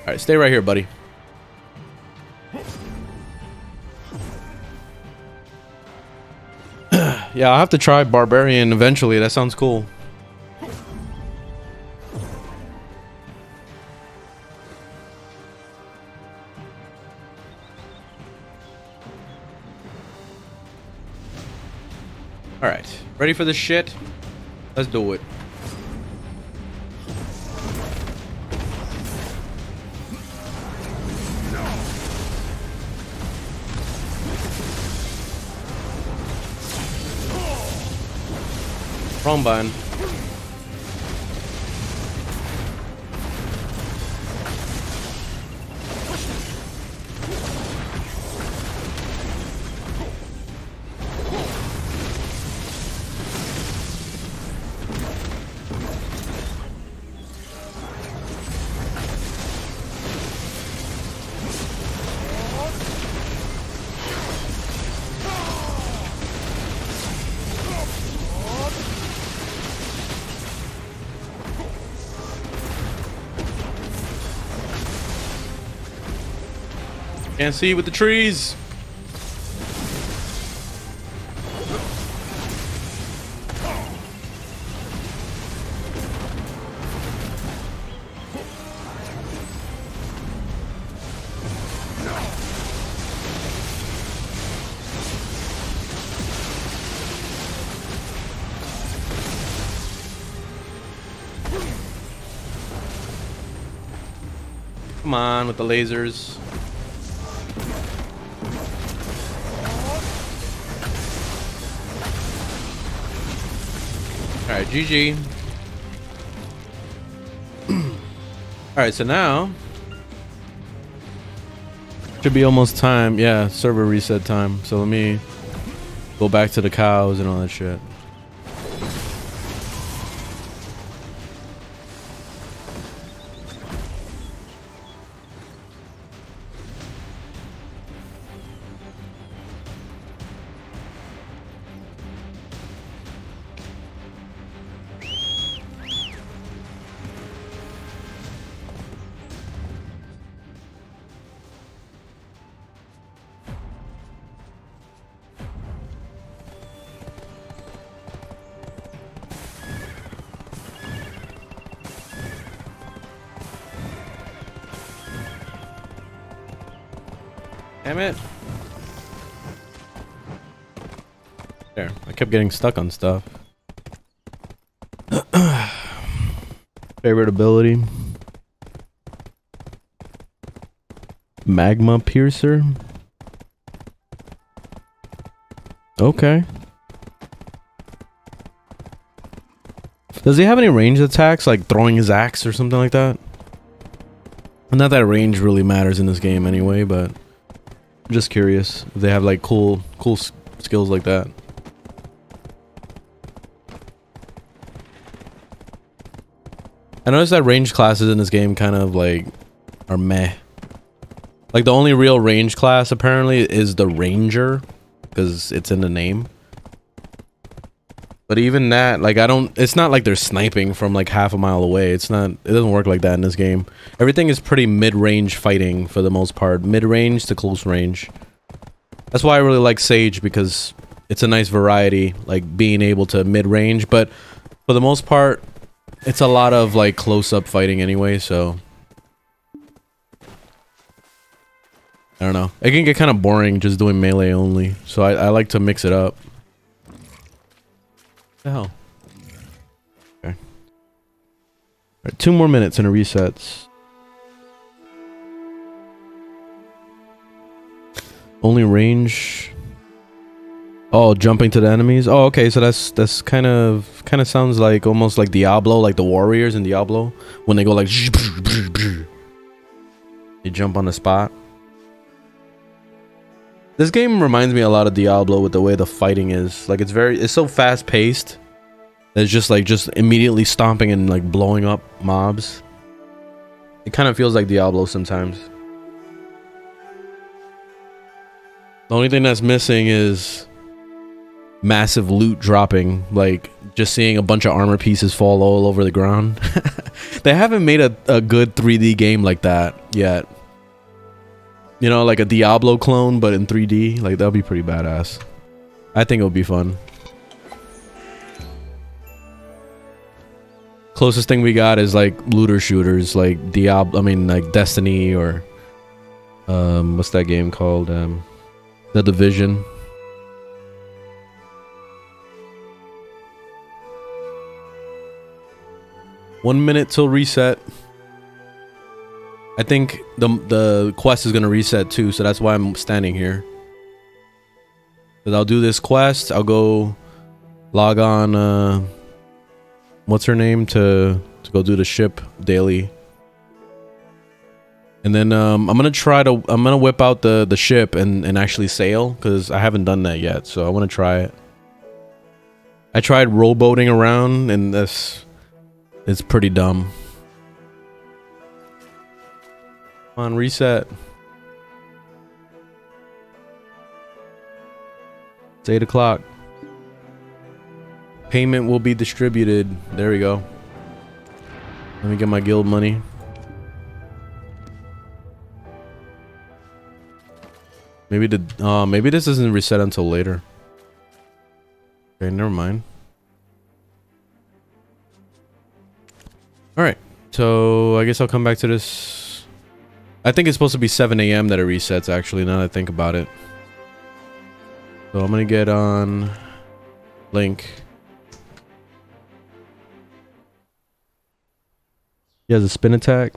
Alright, stay right here, buddy. Yeah, I'll have to try Barbarian eventually. That sounds cool. Alright, ready for this shit? Let's do it. Wrong button. Can't see with the trees. Come on with the lasers. All right, GG. All right, so now should be almost time. Yeah, server reset time. So let me go back to the cows and all that shit. Damn it. There, I kept getting stuck on stuff. Favorite ability? Magma Piercer? Okay. Does he have any ranged attacks, like throwing his axe or something like that? Not that range really matters in this game anyway, but I'm just curious if they have like cool skills like that. I noticed that range classes in this game kind of like are meh. Like the only real range class apparently is the Ranger, because it's in the name. But even that, like it's not like they're sniping from like half a mile away. It doesn't work like that in this game. Everything is pretty mid-range fighting for the most part. Mid-range to close range. That's why I really like Sage, because it's a nice variety, like being able to mid-range, but for the most part, it's a lot of like close-up fighting anyway, so I don't know. It can get kind of boring just doing melee only, so I like to mix it up. What the hell? Okay. Alright, 2 more minutes and it resets. Only range. Oh, jumping to the enemies. Oh, okay. So that's kind of sounds like almost like Diablo, like the warriors in Diablo when they go like they jump on the spot. This game reminds me a lot of Diablo with the way the fighting is. Like it's so fast paced. It's just immediately stomping and like blowing up mobs. It kind of feels like Diablo sometimes. The only thing that's missing is massive loot dropping, like just seeing a bunch of armor pieces fall all over the ground. They haven't made a good 3D game like that yet. You know, like a Diablo clone, but in 3D. Like, that'll be pretty badass. I think it'll be fun. Closest thing we got is like looter shooters, like like Destiny or what's that game called? The Division. One minute till reset. I think the quest is gonna reset too, so that's why I'm standing here. Cause I'll do this quest. I'll go log on. What's her name to go do the ship daily. And then I'm gonna whip out the ship and actually sail, because I haven't done that yet, so I want to try it. I tried rowboating around and it's pretty dumb. Come on, reset. It's 8 o'clock. Payment will be distributed. There we go. Let me get my guild money. Maybe maybe this isn't reset until later. Okay, never mind. All right, so I guess I'll come back to this. I think it's supposed to be 7 a.m. that it resets, actually, now that I think about it. So I'm gonna get on Link. He has a spin attack.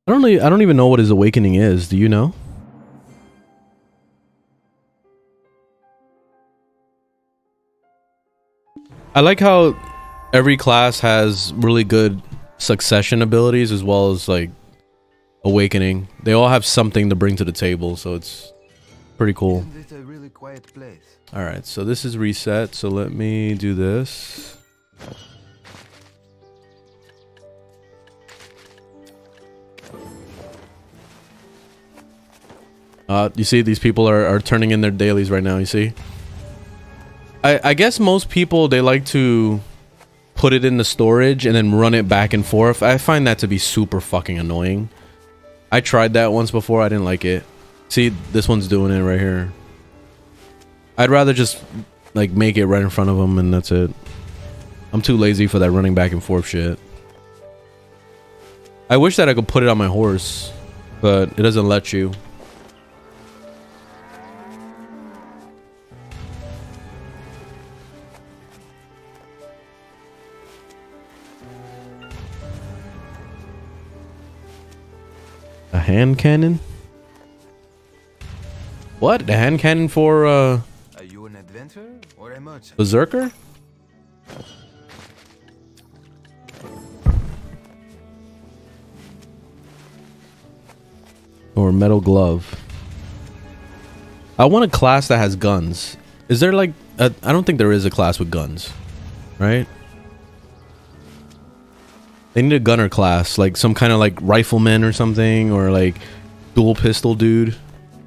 I don't even know what his awakening is. Do you know? I like how every class has really good succession abilities as well as like awakening. They all have something to bring to the table, so it's pretty cool. Isn't this a really quiet place? All right, so this is reset. So let me do this. You see these people are turning in their dailies right now, you see? I guess most people, they like to put it in the storage and then run it back and forth. I find that to be super fucking annoying. I tried that once before, I didn't like it. See, this one's doing it right here. I'd rather just like make it right in front of them and that's it. I'm too lazy for that running back and forth shit. I wish that I could put it on my horse, but it doesn't let you. A hand cannon? What? The hand cannon for Are you an adventurer or a merchant? Berserker? Or metal glove? I want a class that has guns. Is there like I don't think there is a class with guns, right? They need a gunner class, like some kind of like rifleman or something, or like dual pistol dude.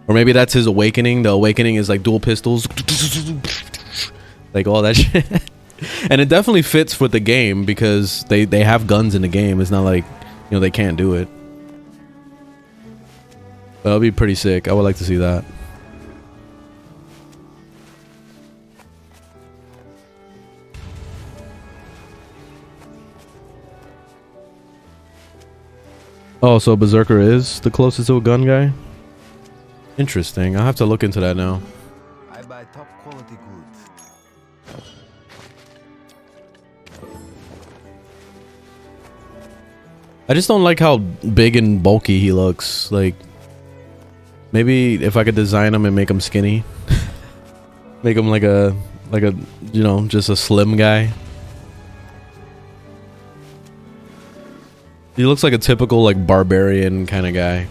Or maybe that's his awakening. The awakening is like dual pistols. Like all that shit. And it definitely fits with the game because they have guns in the game. It's not like, you know, they can't do it. But that'll be pretty sick. I would like to see that. Oh, so Berserker is the closest to a gun guy? Interesting. I'll have to look into that now. I buy top quality goods. I just don't like how big and bulky he looks. Like, maybe if I could design him and make him skinny. Make him like a, you know, just a slim guy. He looks like a typical like barbarian kind of guy.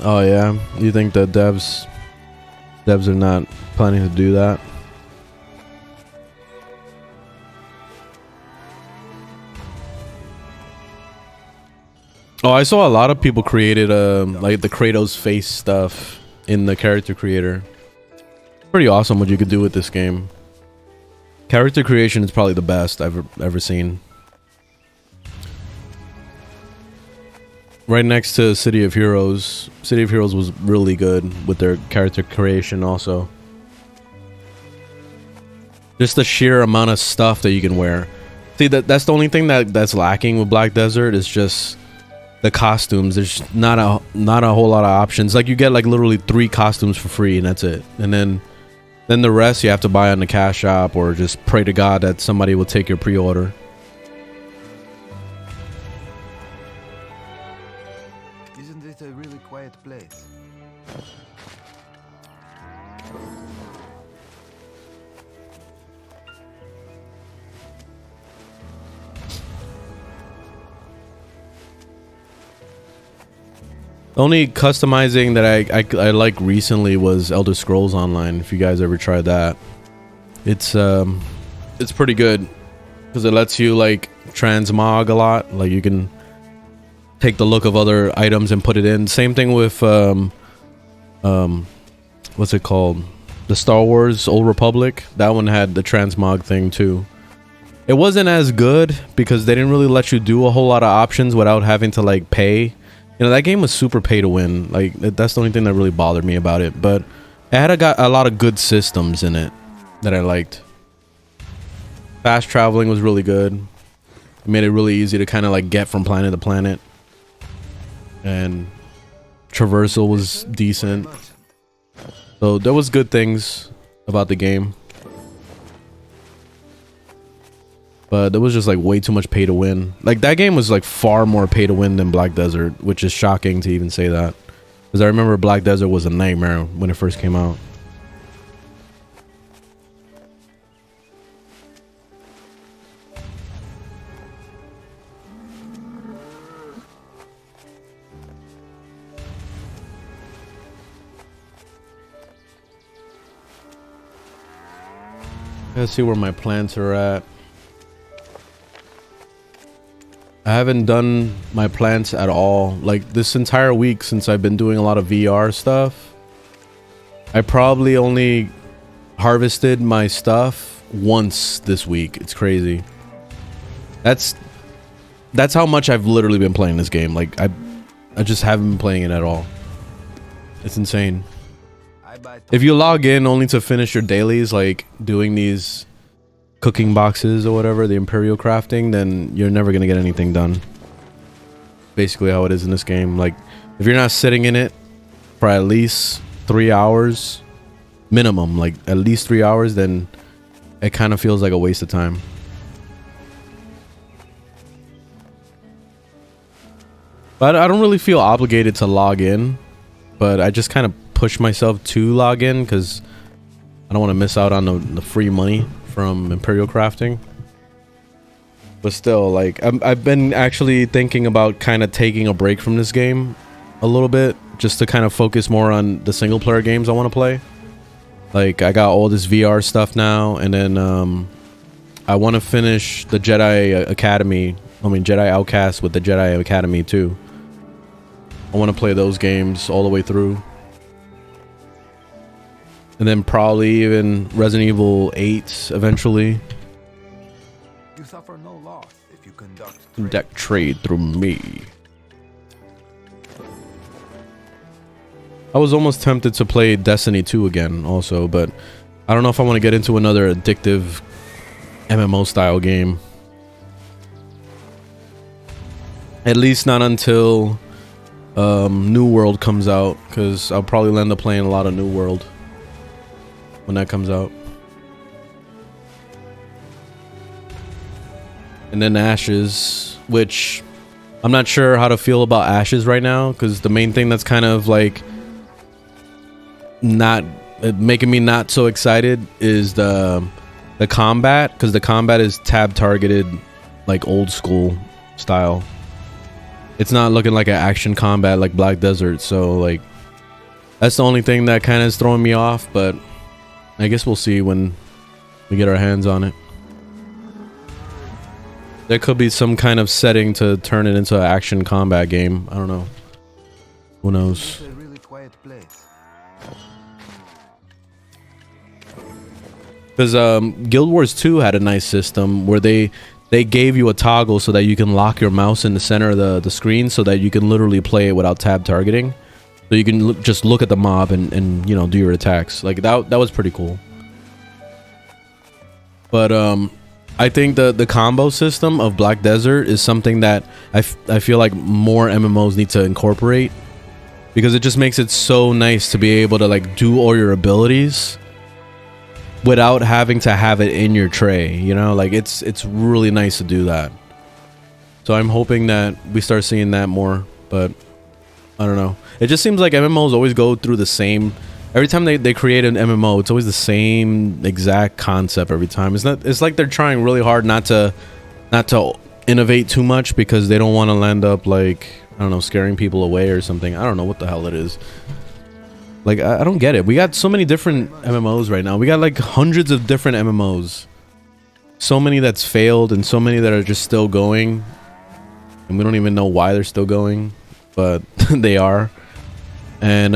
Oh yeah, you think that devs are not planning to do that? Oh, I saw a lot of people created like the Kratos face stuff in the character creator. Pretty awesome what you could do with this game. Character creation is probably the best I've ever seen. Right next to City of Heroes. City of Heroes was really good with their character creation also. Just the sheer amount of stuff that you can wear. See, that's the only thing that's lacking with Black Desert is just the costumes. There's not a whole lot of options. Like you get like literally 3 costumes for free and that's it. And then the rest you have to buy on the cash shop or just pray to God that somebody will take your pre-order. Isn't this a really quiet place? The only customizing that I like recently was Elder Scrolls Online. If you guys ever tried that, it's pretty good. because it lets you like transmog a lot. Like you can take the look of other items and put it in. Same thing with what's it called, the Star Wars Old Republic. That one had the transmog thing too. It wasn't as good because they didn't really let you do a whole lot of options without having to like pay. You know, that game was super pay to win. Like that's the only thing that really bothered me about it. But it had a lot of good systems in it that I liked. Fast traveling was really good. It made it really easy to kind of like get from planet to planet. And traversal was decent. So there was good things about the game. But there was just like way too much pay to win. Like that game was like far more pay to win than Black Desert, which is shocking to even say that. Because I remember Black Desert was a nightmare when it first came out. Let's see where my plants are at. I haven't done my plants at all. Like this entire week since I've been doing a lot of VR stuff, I probably only harvested my stuff once this week. It's crazy. That's how much I've literally been playing this game. Like I just haven't been playing it at all. It's insane. If you log in only to finish your dailies, like doing these cooking boxes or whatever, the Imperial crafting, then you're never gonna get anything done. Basically how it is in this game. Like if you're not sitting in it for at least 3 hours minimum, like at least 3 hours, then it kind of feels like a waste of time. But I don't really feel obligated to log in, but I just kind of push myself to log in because I don't want to miss out on the free money from Imperial crafting. But still, like I've been actually thinking about kind of taking a break from this game a little bit, just to kind of focus more on the single player games I want to play. Like I got all this VR stuff now, and then I want to finish the Jedi Academy, Jedi Outcast with the Jedi Academy too. I want to play those games all the way through. And then probably even Resident Evil 8 eventually. You suffer no loss if you Conduct trade through me. I was almost tempted to play Destiny 2 again also, but I don't know if I want to get into another addictive MMO style game. At least not until New World comes out, because I'll probably end up playing a lot of New World when that comes out. And then Ashes, which I'm not sure how to feel about Ashes right now, because the main thing that's kind of like not making me not so excited is the combat, because the combat is tab targeted like old school style. It's not looking like an action combat like Black Desert, so like that's the only thing that kind of is throwing me off, but I guess we'll see when we get our hands on it. There could be some kind of setting to turn it into an action combat game. I don't know. Who knows? It's a really quiet place. Because Guild Wars 2 had a nice system where they gave you a toggle so that you can lock your mouse in the center of the screen so that you can literally play it without tab targeting. So you can just look at the mob and you know, do your attacks. Like that was pretty cool. But I think the combo system of Black Desert is something that I feel like more MMOs need to incorporate, because it just makes it so nice to be able to like do all your abilities without having to have it in your tray, you know? Like it's really nice to do that. So I'm hoping that we start seeing that more, but I don't know. It just seems like MMOs always go through the same. Every time they create an MMO, it's always the same exact concept every time. It's like they're trying really hard not to innovate too much, because they don't want to end up like, I don't know, scaring people away or something. I don't know what the hell it is. Like I don't get it. We got so many different MMOs right now. We got like hundreds of different MMOs. so many that's failed and so many that are just still going, and we don't even know why they're still going, but they are. And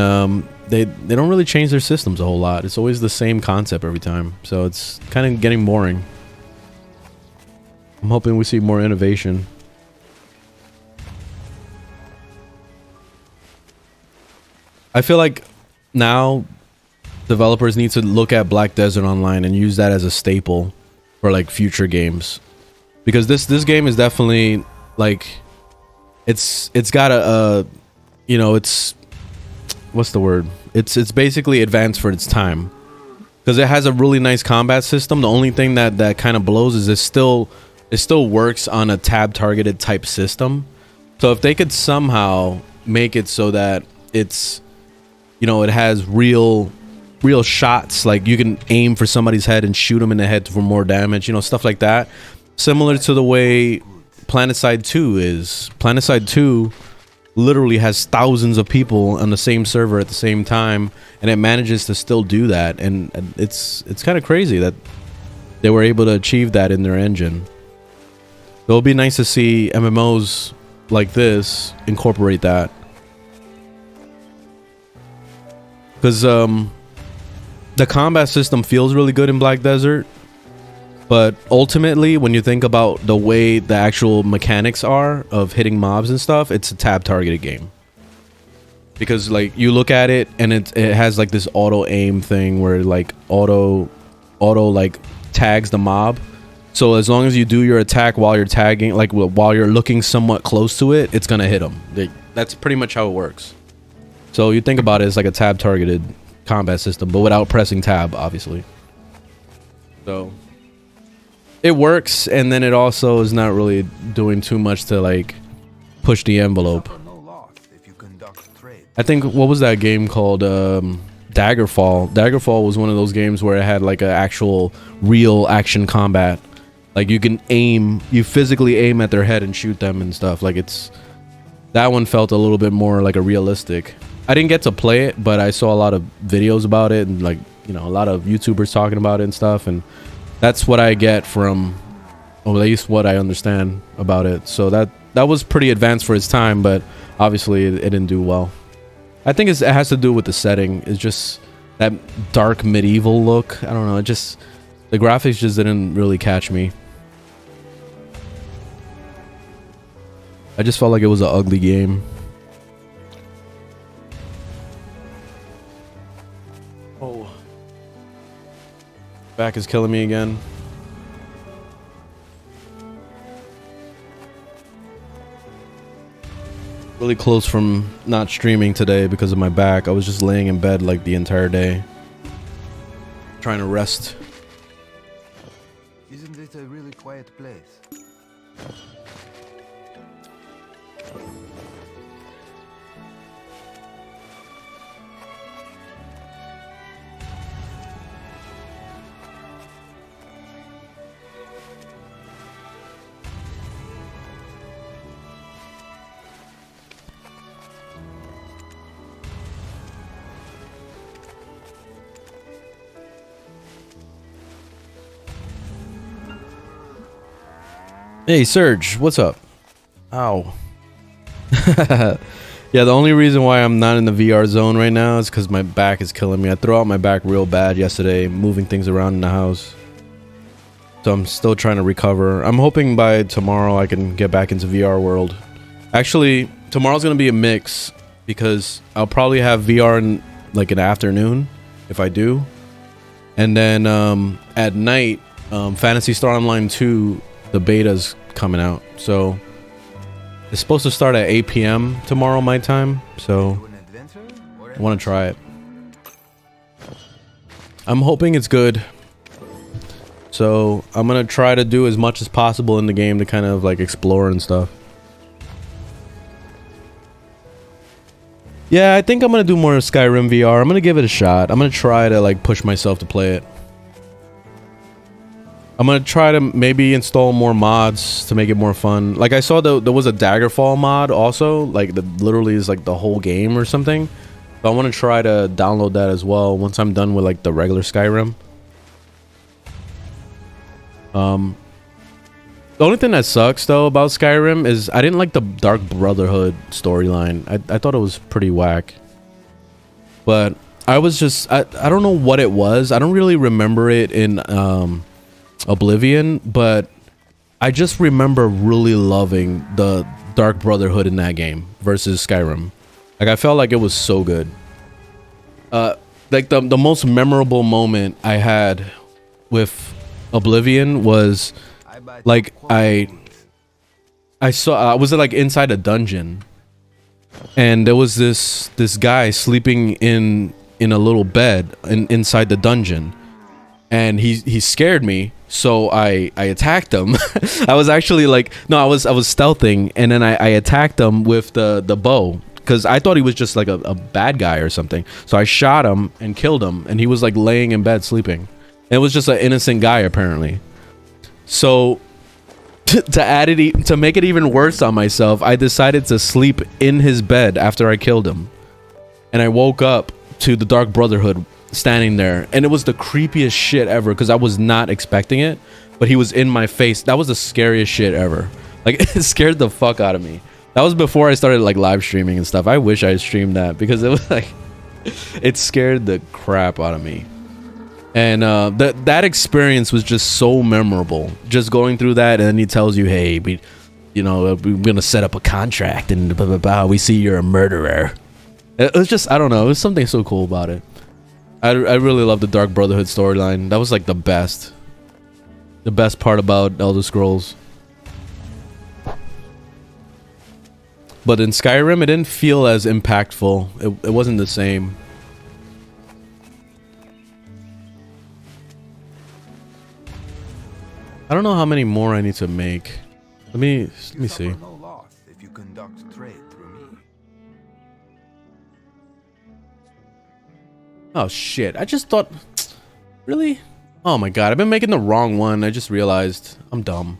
they don't really change their systems a whole lot. It's always the same concept every time, so it's kind of getting boring. I'm hoping we see more innovation. I feel like now developers need to look at Black Desert Online and use that as a staple for like future games, because this game is definitely like it's got a you know, it's, what's the word, it's basically advanced for its time, because it has a really nice combat system. The only thing that kind of blows is it still works on a tab targeted type system. So if they could somehow make it so that it's, you know, it has real shots, like you can aim for somebody's head and shoot them in the head for more damage, you know, stuff like that, similar to the way PlanetSide 2 is. PlanetSide 2 literally has thousands of people on the same server at the same time, and it manages to still do that, and it's kind of crazy that they were able to achieve that in their engine. It'll be nice to see MMOs like this incorporate that, because the combat system feels really good in Black Desert, but ultimately when you think about the way the actual mechanics are of hitting mobs and stuff, it's a tab targeted game, because like you look at it and it has like this auto aim thing where like auto like tags the mob. So as long as you do your attack while you're tagging, like while you're looking somewhat close to it, it's gonna hit them. That's pretty much how it works. So you think about it as like a tab targeted combat system, but without pressing tab, obviously. So it works, and then it also is not really doing too much to like push the envelope. Suffer no loss if you conduct trade. I think, what was that game called? Daggerfall. Daggerfall was one of those games where it had like an actual real action combat. Like you can aim, you physically aim at their head and shoot them and stuff. Like that one felt a little bit more like a realistic. I didn't get to play it, but I saw a lot of videos about it, and like, you know, a lot of YouTubers talking about it and stuff, and that's what I get from, or at least what I understand about it. So that was pretty advanced for its time, but obviously it didn't do well. I think it has to do with the setting. It's just that dark medieval look. I don't know, the graphics just didn't really catch me. I just felt like it was an ugly game. Oh, back is killing me again. Really close from not streaming today because of my back. I was just laying in bed like the entire day, trying to rest. Isn't it a really quiet place? Hey Serge, what's up? Ow. Yeah, the only reason why I'm not in the VR zone right now is because my back is killing me. I threw out my back real bad yesterday, moving things around in the house. So I'm still trying to recover. I'm hoping by tomorrow I can get back into VR world. Actually, tomorrow's going to be a mix, because I'll probably have VR in like an afternoon if I do. And then at night, Phantasy Star Online 2, the beta's coming out. So it's supposed to start at 8 p.m. tomorrow my time. So I want to try it. I'm hoping it's good. So I'm going to try to do as much as possible in the game to kind of like explore and stuff. Yeah, I think I'm going to do more Skyrim VR. I'm going to give it a shot. I'm going to try to like push myself to play it. I'm going to try to maybe install more mods to make it more fun. Like I saw there was a Daggerfall mod also, like that literally is like the whole game or something. So I want to try to download that as well once I'm done with like the regular Skyrim. The only thing that sucks though about Skyrim is I didn't like the Dark Brotherhood storyline. I thought it was pretty whack. But I was just I don't know what it was. I don't really remember it in Oblivion, but I just remember really loving the Dark Brotherhood in that game versus Skyrim. Like I felt like it was so good. Like the most memorable moment I had with Oblivion was like I was like inside a dungeon, and there was this guy sleeping in a little bed inside the dungeon, and he scared me, so I attacked him. I was actually like, no, I was stealthing, and then I attacked him with the bow because I thought he was just like a bad guy or something. So I shot him and killed him, and he was like laying in bed sleeping. It was just an innocent guy apparently. So to make it even worse on myself, I decided to sleep in his bed after I killed him, and I woke up to the Dark Brotherhood standing there, and it was the creepiest shit ever because I was not expecting it, but he was in my face. That was the scariest shit ever. Like it scared the fuck out of me. That was before I started like live streaming and stuff. I wish I streamed that because it was like it scared the crap out of me. And that experience was just so memorable. Just going through that, and then he tells you, "Hey, we're gonna set up a contract, and blah, blah, blah. We see you're a murderer." It was just, I don't know, it was something so cool about it. I really love the Dark Brotherhood storyline. That was like the best part about Elder Scrolls. But in Skyrim, it didn't feel as impactful. It wasn't the same. I don't know how many more I need to make. Let me see. No loss if you conduct trade through me. Oh shit, I just thought, really? Oh my god, I've been making the wrong one. I just realized I'm dumb.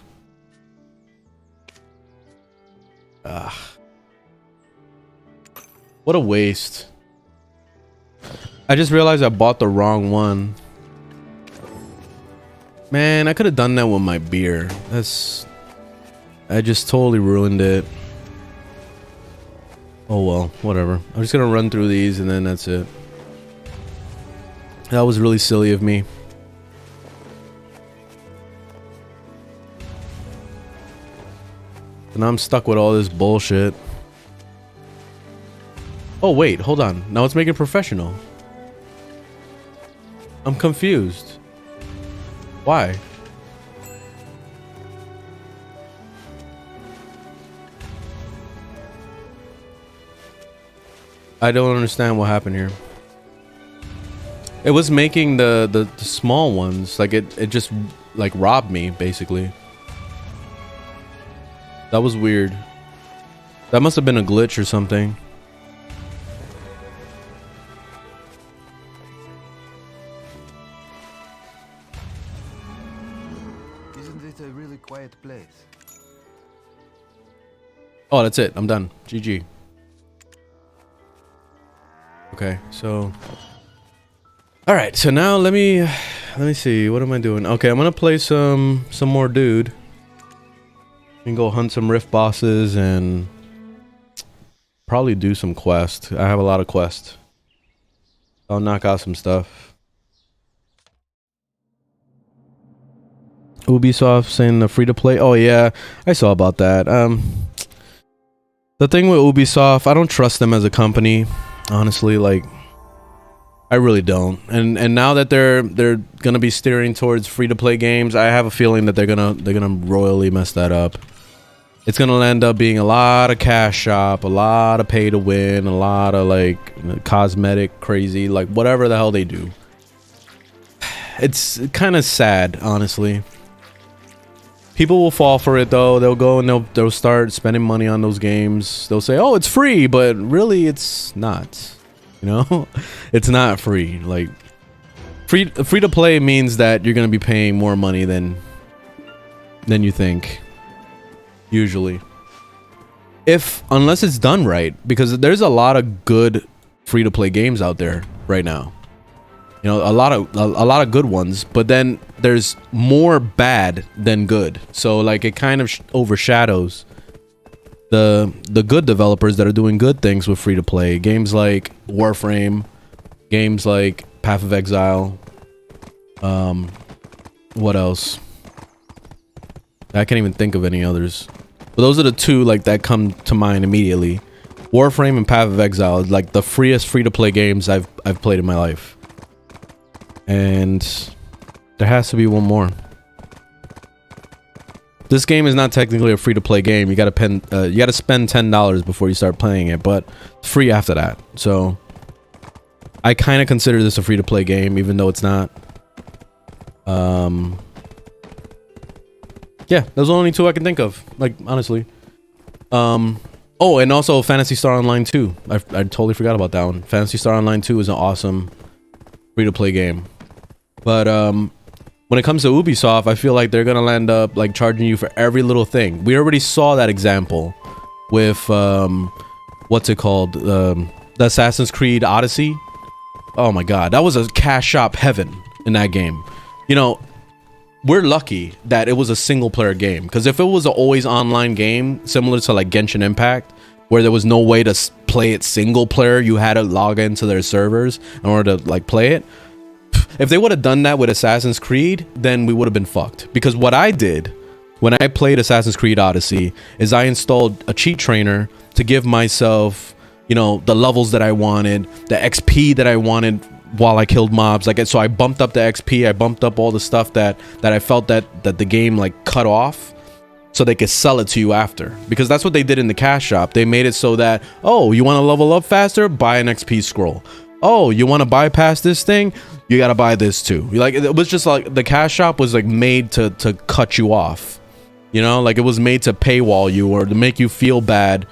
Ugh. What a waste. I just realized I bought the wrong one. Man, I could have done that with my beer. I just totally ruined it. Oh well, whatever. I'm just gonna run through these and then that's it. That was really silly of me. And I'm stuck with all this bullshit. Oh wait, hold on. Now let's make it professional. I'm confused. Why? I don't understand what happened here. It was making the small ones, like it just like robbed me basically. That was weird. That must have been a glitch or something. Isn't it a really quiet place? Oh, that's it. I'm done. GG. Okay, so all right, so now let me see, what am I doing? Okay, I'm gonna play some more dude and go hunt some rift bosses and probably do some quests. I have a lot of quests. I'll knock out some stuff. Ubisoft saying the free to play. Oh yeah, I saw about that. The thing with Ubisoft, I don't trust them as a company, honestly. Like, I really don't. And now that they're gonna be steering towards free to play games, I have a feeling that they're gonna royally mess that up. It's gonna end up being a lot of cash shop, a lot of pay to win, a lot of like cosmetic crazy, like whatever the hell they do. It's kind of sad, honestly. People will fall for it though. They'll go and they'll start spending money on those games. They'll say, "Oh, it's free," but really, it's not. You know, it's not free. Like free to play means that you're gonna be paying more money than you think. Usually, unless it's done right, because there's a lot of good free to play games out there right now. You know, a lot of good ones, but then there's more bad than good. So like it kind of overshadows the good developers that are doing good things with free to play games like Warframe, games like Path of Exile. What else? I can't even think of any others. But those are the two like that come to mind immediately. Warframe and Path of Exile, like the freest free-to-play games I've played in my life. And there has to be one more. This game is not technically a free-to-play game. You gotta spend $10 before you start playing it, but it's free after that. So I kind of consider this a free-to-play game, even though it's not. Yeah, those are the only two I can think of. Like honestly. Oh, and also Phantasy Star Online 2. I totally forgot about that one. Phantasy Star Online 2 is an awesome free-to-play game. But when it comes to Ubisoft, I feel like they're gonna end up like charging you for every little thing. We already saw that example with what's it called? The Assassin's Creed Odyssey. Oh my god, that was a cash shop heaven in that game. You know, we're lucky that it was a single player game, because if it was an always online game similar to like Genshin Impact, where there was no way to play it single player, you had to log into their servers in order to like play it. If they would have done that with Assassin's Creed, then we would have been fucked. Because what I did when I played Assassin's Creed Odyssey is I installed a cheat trainer to give myself, you know, the levels that I wanted, the XP that I wanted while I killed mobs. Like, so I bumped up the XP, I bumped up all the stuff that I felt that the game like cut off, so they could sell it to you after. Because that's what they did in the cash shop. They made it so that, oh, you want to level up faster? Buy an XP scroll. Oh, you want to bypass this thing? You got to buy this too. Like, it was just like the cash shop was like made to cut you off. You know, like it was made to paywall you or to make you feel bad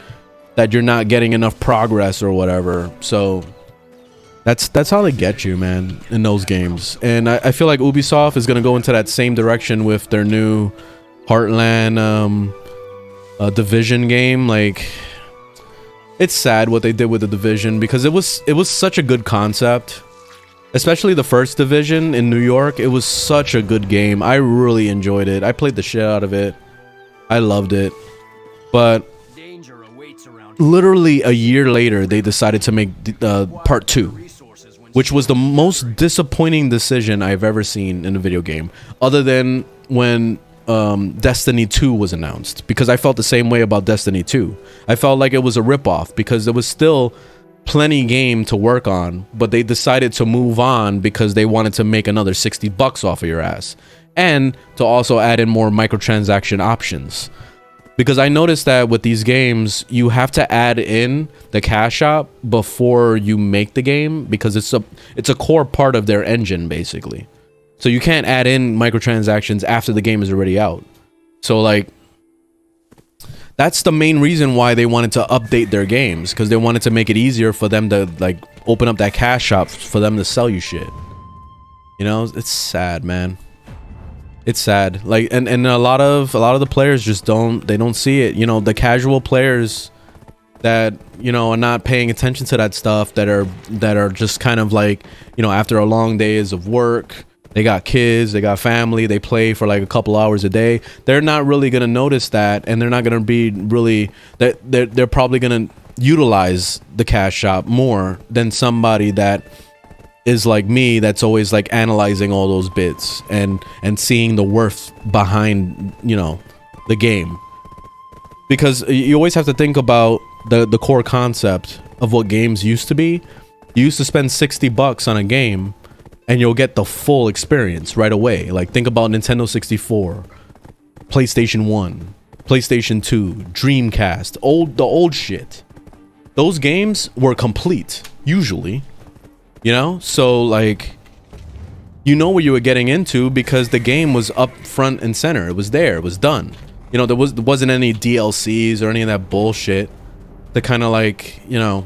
that you're not getting enough progress or whatever. So that's how they get you, man, in those games. And I feel like Ubisoft is going to go into that same direction with their new Heartland Division game. Like, it's sad what they did with the Division, because it was such a good concept, especially the first Division in New York. It was such a good game. I really enjoyed it. I played the shit out of it. I loved it. But literally a year later, they decided to make part 2, which was the most disappointing decision I've ever seen in a video game, other than when Destiny 2 was announced, because I felt the same way about Destiny 2. I felt like it was a ripoff, because there was still plenty game to work on, but they decided to move on because they wanted to make another $60 off of your ass, and to also add in more microtransaction options. Because I noticed that with these games, you have to add in the cash shop before you make the game, because it's a core part of their engine, basically. So you can't add in microtransactions after the game is already out. So like, that's the main reason why they wanted to update their games, because they wanted to make it easier for them to like open up that cash shop for them to sell you shit. You know, it's sad, man. It's sad. Like, and a lot of the players just don't see it. You know, the casual players that, you know, are not paying attention to that stuff, that are just kind of like, you know, after a long days of work, they got kids, they got family, they play for like a couple hours a day. They're not really gonna notice that, and they're not gonna be really that they're probably gonna utilize the cash shop more than somebody that is like me, that's always like analyzing all those bits and seeing the worth behind, you know, the game. Because you always have to think about the core concept of what games used to be. You used to spend $60 on a game and you'll get the full experience right away. Like, think about Nintendo 64, PlayStation 1, PlayStation 2, Dreamcast, the old shit. Those games were complete, usually. You know, so like, you know what you were getting into, because the game was up front and center. It was there. It was done. You know, there wasn't any DLCs or any of that bullshit that kind of like, you know,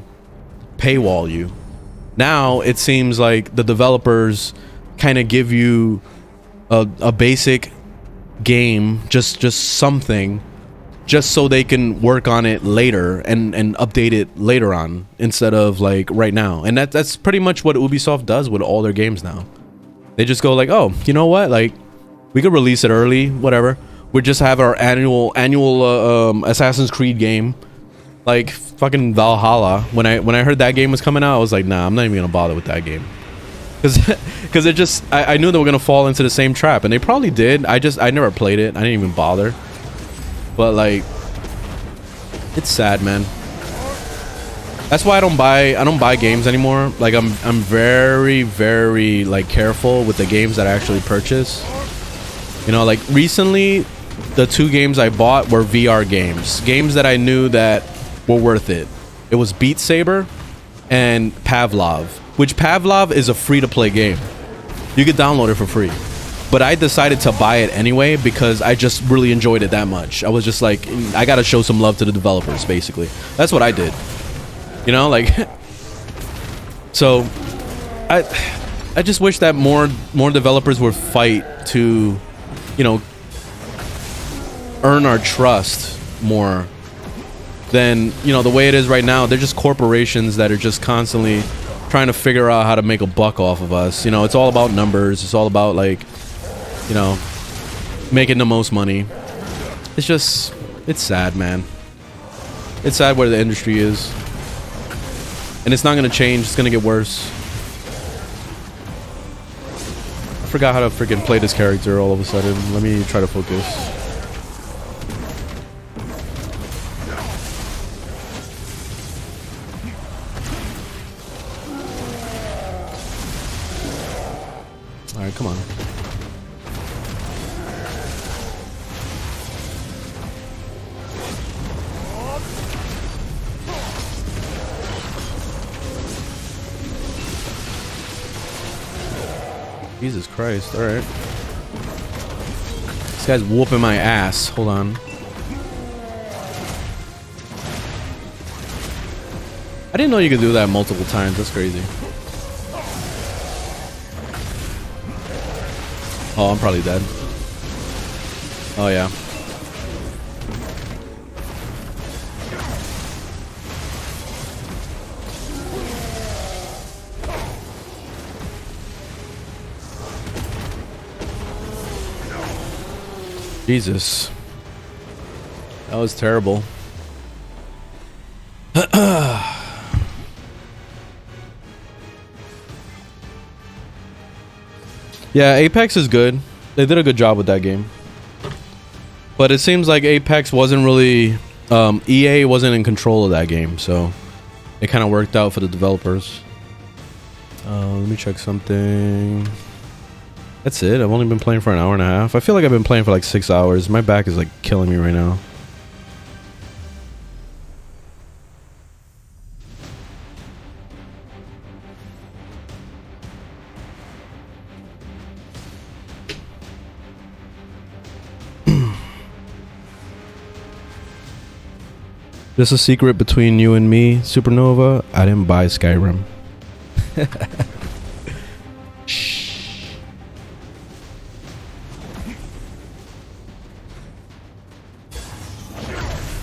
paywall you. Now it seems like the developers kind of give you a basic game, just something, just so they can work on it later and update it later on, instead of like right now. And that's pretty much what Ubisoft does with all their games now. They just go like, oh, you know what, like, We could release it early, whatever. We just have our annual Assassin's Creed game, like fucking Valhalla. When I heard that game was coming out, I was like, nah, I'm not even gonna bother with that game, because it just I knew they were gonna fall into the same trap, and they probably did. I never played it. I didn't even bother. But like, it's sad, man. That's why I don't buy games anymore. Like I'm very, very like careful with the games that I actually purchase. You know, like recently the 2 games I bought were VR games that I knew that were worth it. It was Beat Saber and Pavlov, which Pavlov is a free-to-play game. You could download it for free. But I decided to buy it anyway because I just really enjoyed it that much. I was just like, I gotta show some love to the developers, basically. That's what I did. You know, like, so I just wish that more developers would fight to, you know, earn our trust more than, you know, the way it is right now. They're just corporations that are just constantly trying to figure out how to make a buck off of us. You know, it's all about numbers. It's all about, like, you know, making the most money. It's just, it's sad, man. It's sad where the industry is. And it's not going to change. It's going to get worse. I forgot how to freaking play this character all of a sudden. Let me try to focus. Alright, come on. Jesus Christ, alright. This guy's whooping my ass. Hold on. I didn't know you could do that multiple times. That's crazy. Oh, I'm probably dead. Oh, yeah. Jesus. That was terrible. Yeah, Apex is good. They did a good job with that game. But it seems like Apex wasn't really... EA wasn't in control of that game, so... it kind of worked out for the developers. Let me check something... That's it. I've only been playing for an hour and a half. I feel like I've been playing for like 6 hours. My back is like killing me right now. Just a secret between you and me, Supernova. I didn't buy Skyrim.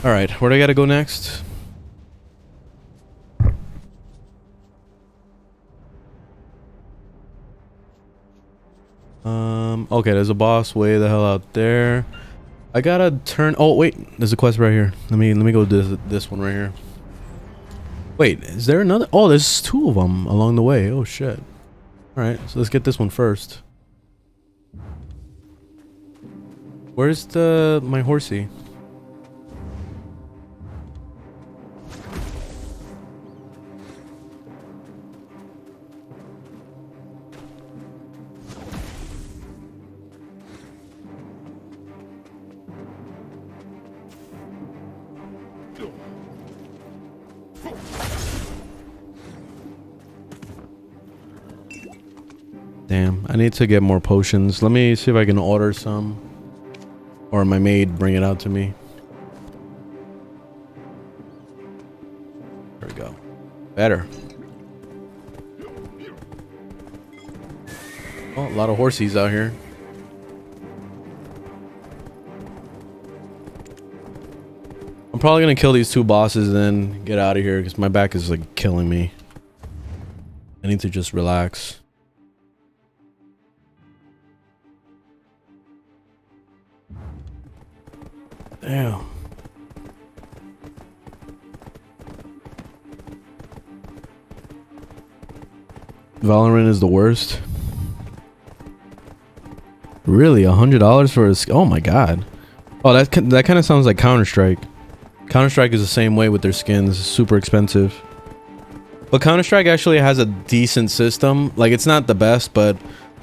Alright, where do I gotta go next? Okay, there's a boss way the hell out there. I gotta turn... Oh, wait, there's a quest right here. Let me go to this one right here. Wait, is there another? Oh, there's 2 of them along the way. Oh, shit. Alright, so let's get this one first. Where's my horsey? Damn, I need to get more potions. Let me see if I can order some. Or my maid bring it out to me. There we go. Better. Oh, a lot of horsies out here. I'm probably gonna kill these 2 bosses and then get out of here because my back is like killing me. I need to just relax. Damn. Valorant is the worst. Really, $100 for a skin? Oh my god. Oh, that kind of sounds like Counter-Strike. Counter-Strike is the same way with their skins. It's super expensive. But Counter-Strike actually has a decent system. Like, it's not the best, but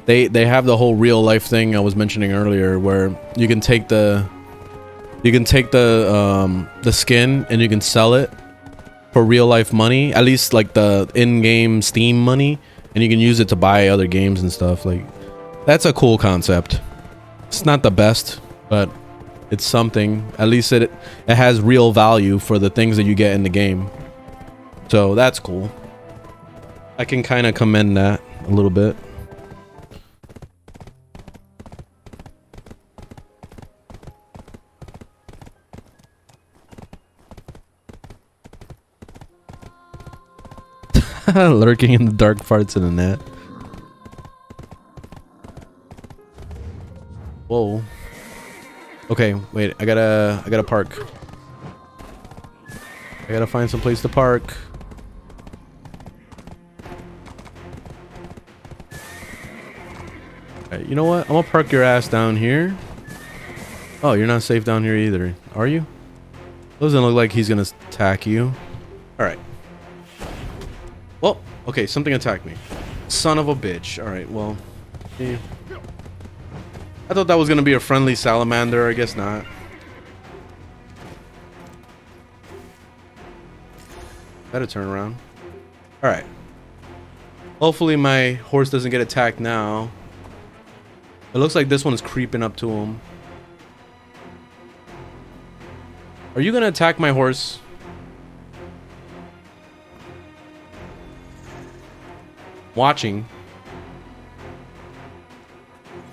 they have the whole real life thing I was mentioning earlier, where you can take the skin and you can sell it for real life money, at least like the in-game Steam money, and you can use it to buy other games and stuff. Like, that's a cool concept. It's not the best, but it's something. At least it has real value for the things that you get in the game. So that's cool. I can kind of commend that a little bit. Lurking in the dark parts of the net. Whoa. Okay, wait. I gotta park. I gotta find some place to park. Alright, you know what? I'm gonna park your ass down here. Oh, you're not safe down here either, are you? Doesn't look like he's gonna attack you. Alright. Well, okay, something attacked me. Son of a bitch. Alright, well. Yeah. I thought that was gonna be a friendly salamander. I guess not. Better turn around. Alright. Hopefully my horse doesn't get attacked now. It looks like this one is creeping up to him. Are you gonna attack my horse? Watching.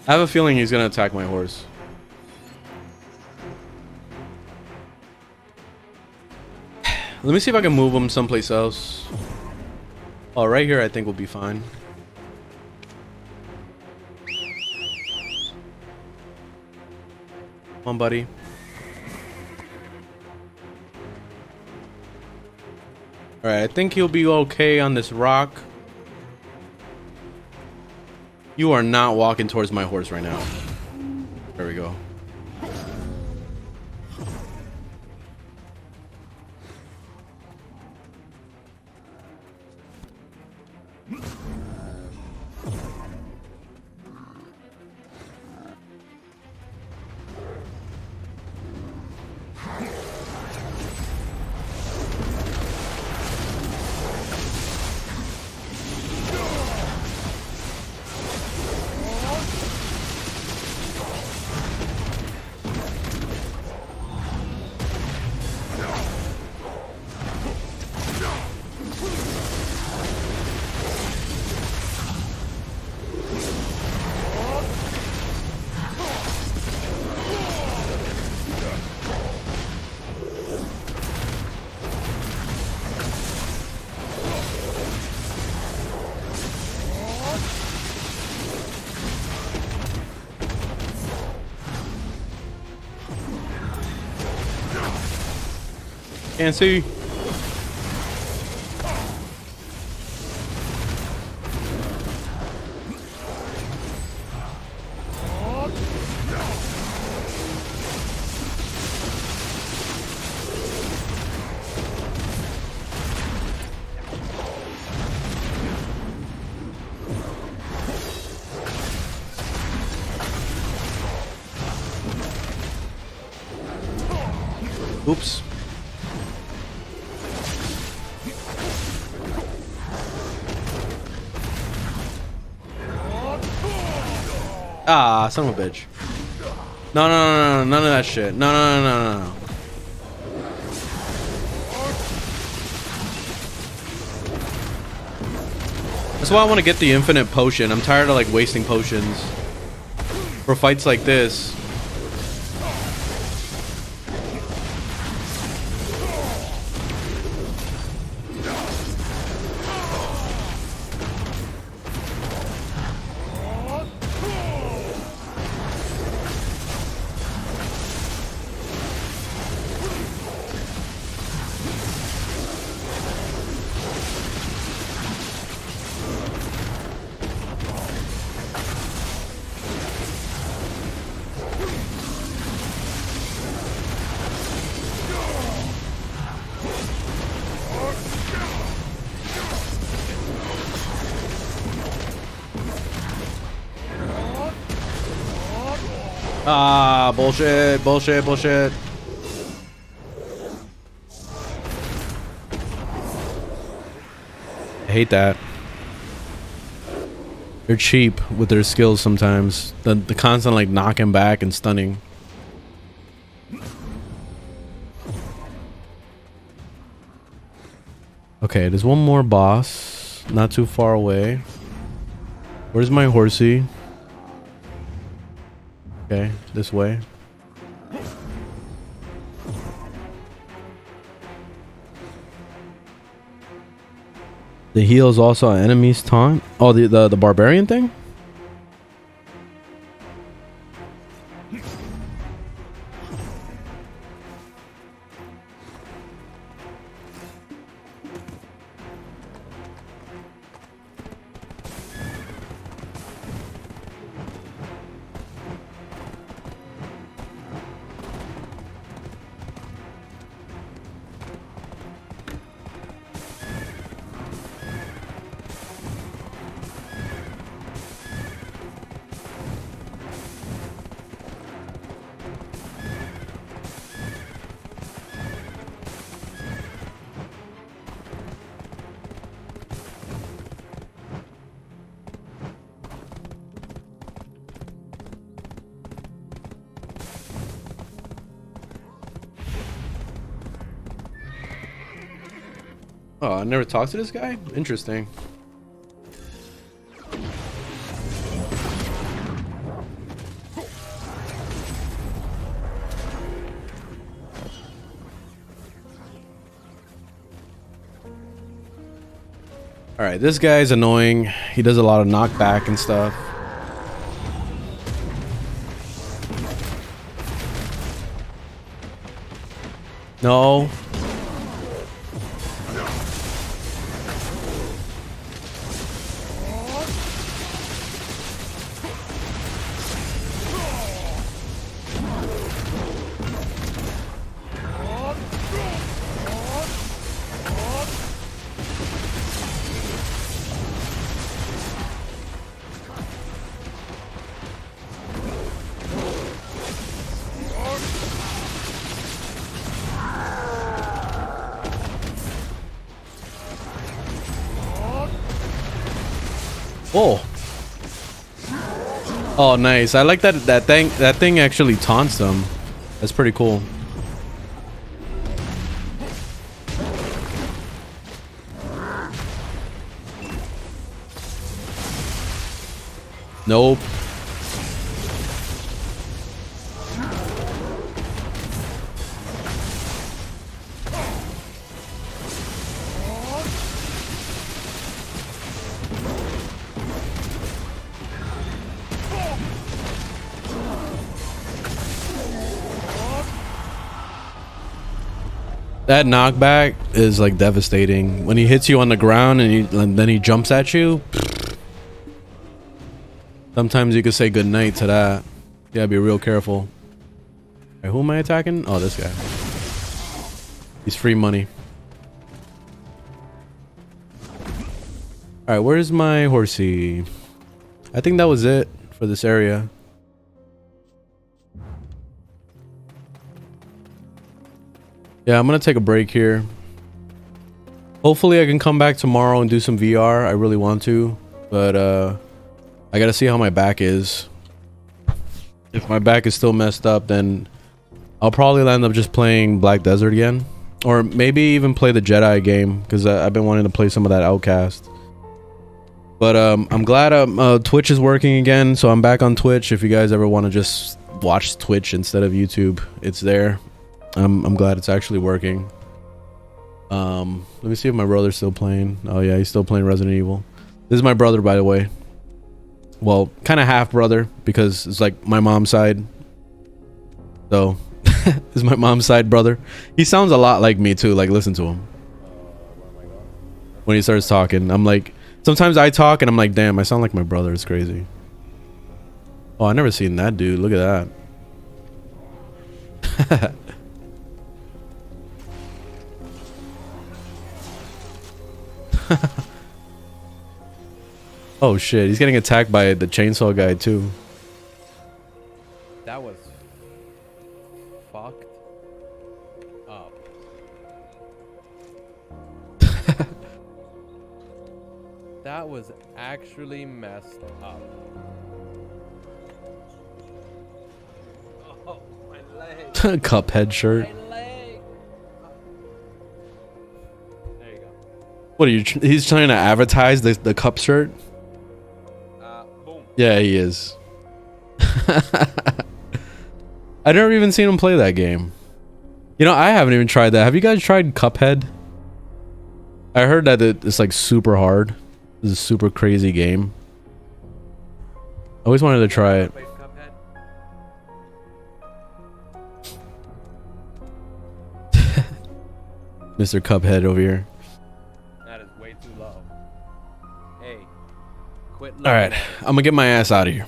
I have a feeling he's gonna attack my horse. Let me see if I can move him someplace else. Oh, right here I think will be fine. Come on, buddy. Alright, I think he'll be okay on this rock. You are not walking towards my horse right now. There we go. Can't see. Oops. Ah, son of a bitch. No, none of that shit. No. That's why I want to get the infinite potion. I'm tired of like wasting potions for fights like this. Ah, bullshit, bullshit, bullshit. I hate that. They're cheap with their skills sometimes. The constant like knocking back and stunning. Okay, there's one more boss. Not too far away. Where's my horsey? Okay, this way. The heal is also an enemy's taunt. Oh, the barbarian thing? Oh, I never talked to this guy? Interesting. Alright, this guy's annoying. He does a lot of knockback and stuff. No. Oh. Oh, nice. I like that thing actually taunts them. That's pretty cool. Nope. That knockback is like devastating. When he hits you on the ground and then he jumps at you. Sometimes you could say goodnight to that. You gotta be real careful. Right, who am I attacking? Oh, this guy. He's free money. Alright, where's my horsey? I think that was it for this area. Yeah, I'm gonna take a break here. Hopefully I can come back tomorrow and do some VR. I really want to, but I gotta see how my back is. If my back is still messed up, then I'll probably end up just playing Black Desert again, or maybe even play the Jedi game, because I've been wanting to play some of that Outcast. But I'm glad Twitch is working again, so I'm back on Twitch. If you guys ever want to just watch Twitch instead of YouTube, it's there. I'm glad it's actually working. Let me see if my brother's still playing. Oh yeah, he's still playing Resident Evil. This is my brother, by the way. Well, kind of half brother, because it's like my mom's side. So this is my mom's side brother. He sounds a lot like me too. Like, listen to him when he starts talking. I'm like, sometimes I talk and I'm like, damn, I sound like my brother. It's crazy. Oh, I never seen that dude. Look at that. Oh shit, he's getting attacked by the chainsaw guy too. That was That was actually messed up. Oh, my leg. Cuphead shirt. My leg. There you go. What are you? He's trying to advertise the cup shirt. Boom. Yeah, he is. I never even seen him play that game. You know, I haven't even tried that. Have you guys tried Cuphead? I heard that it's like super hard. It's a super crazy game. I always wanted to try it. Play Cuphead? Mr. Cuphead over here. That is way too low. Hey, quit. All right, I'm gonna get my ass out of here.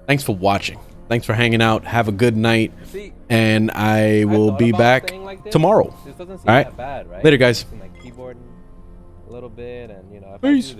Thanks for watching. Thanks for hanging out. Have a good night. See, And I will thought be about back staying like this. tomorrow. This doesn't seem All right. that bad, right? Later, guys. Like keyboard a little bit, and you know, if I Peace. do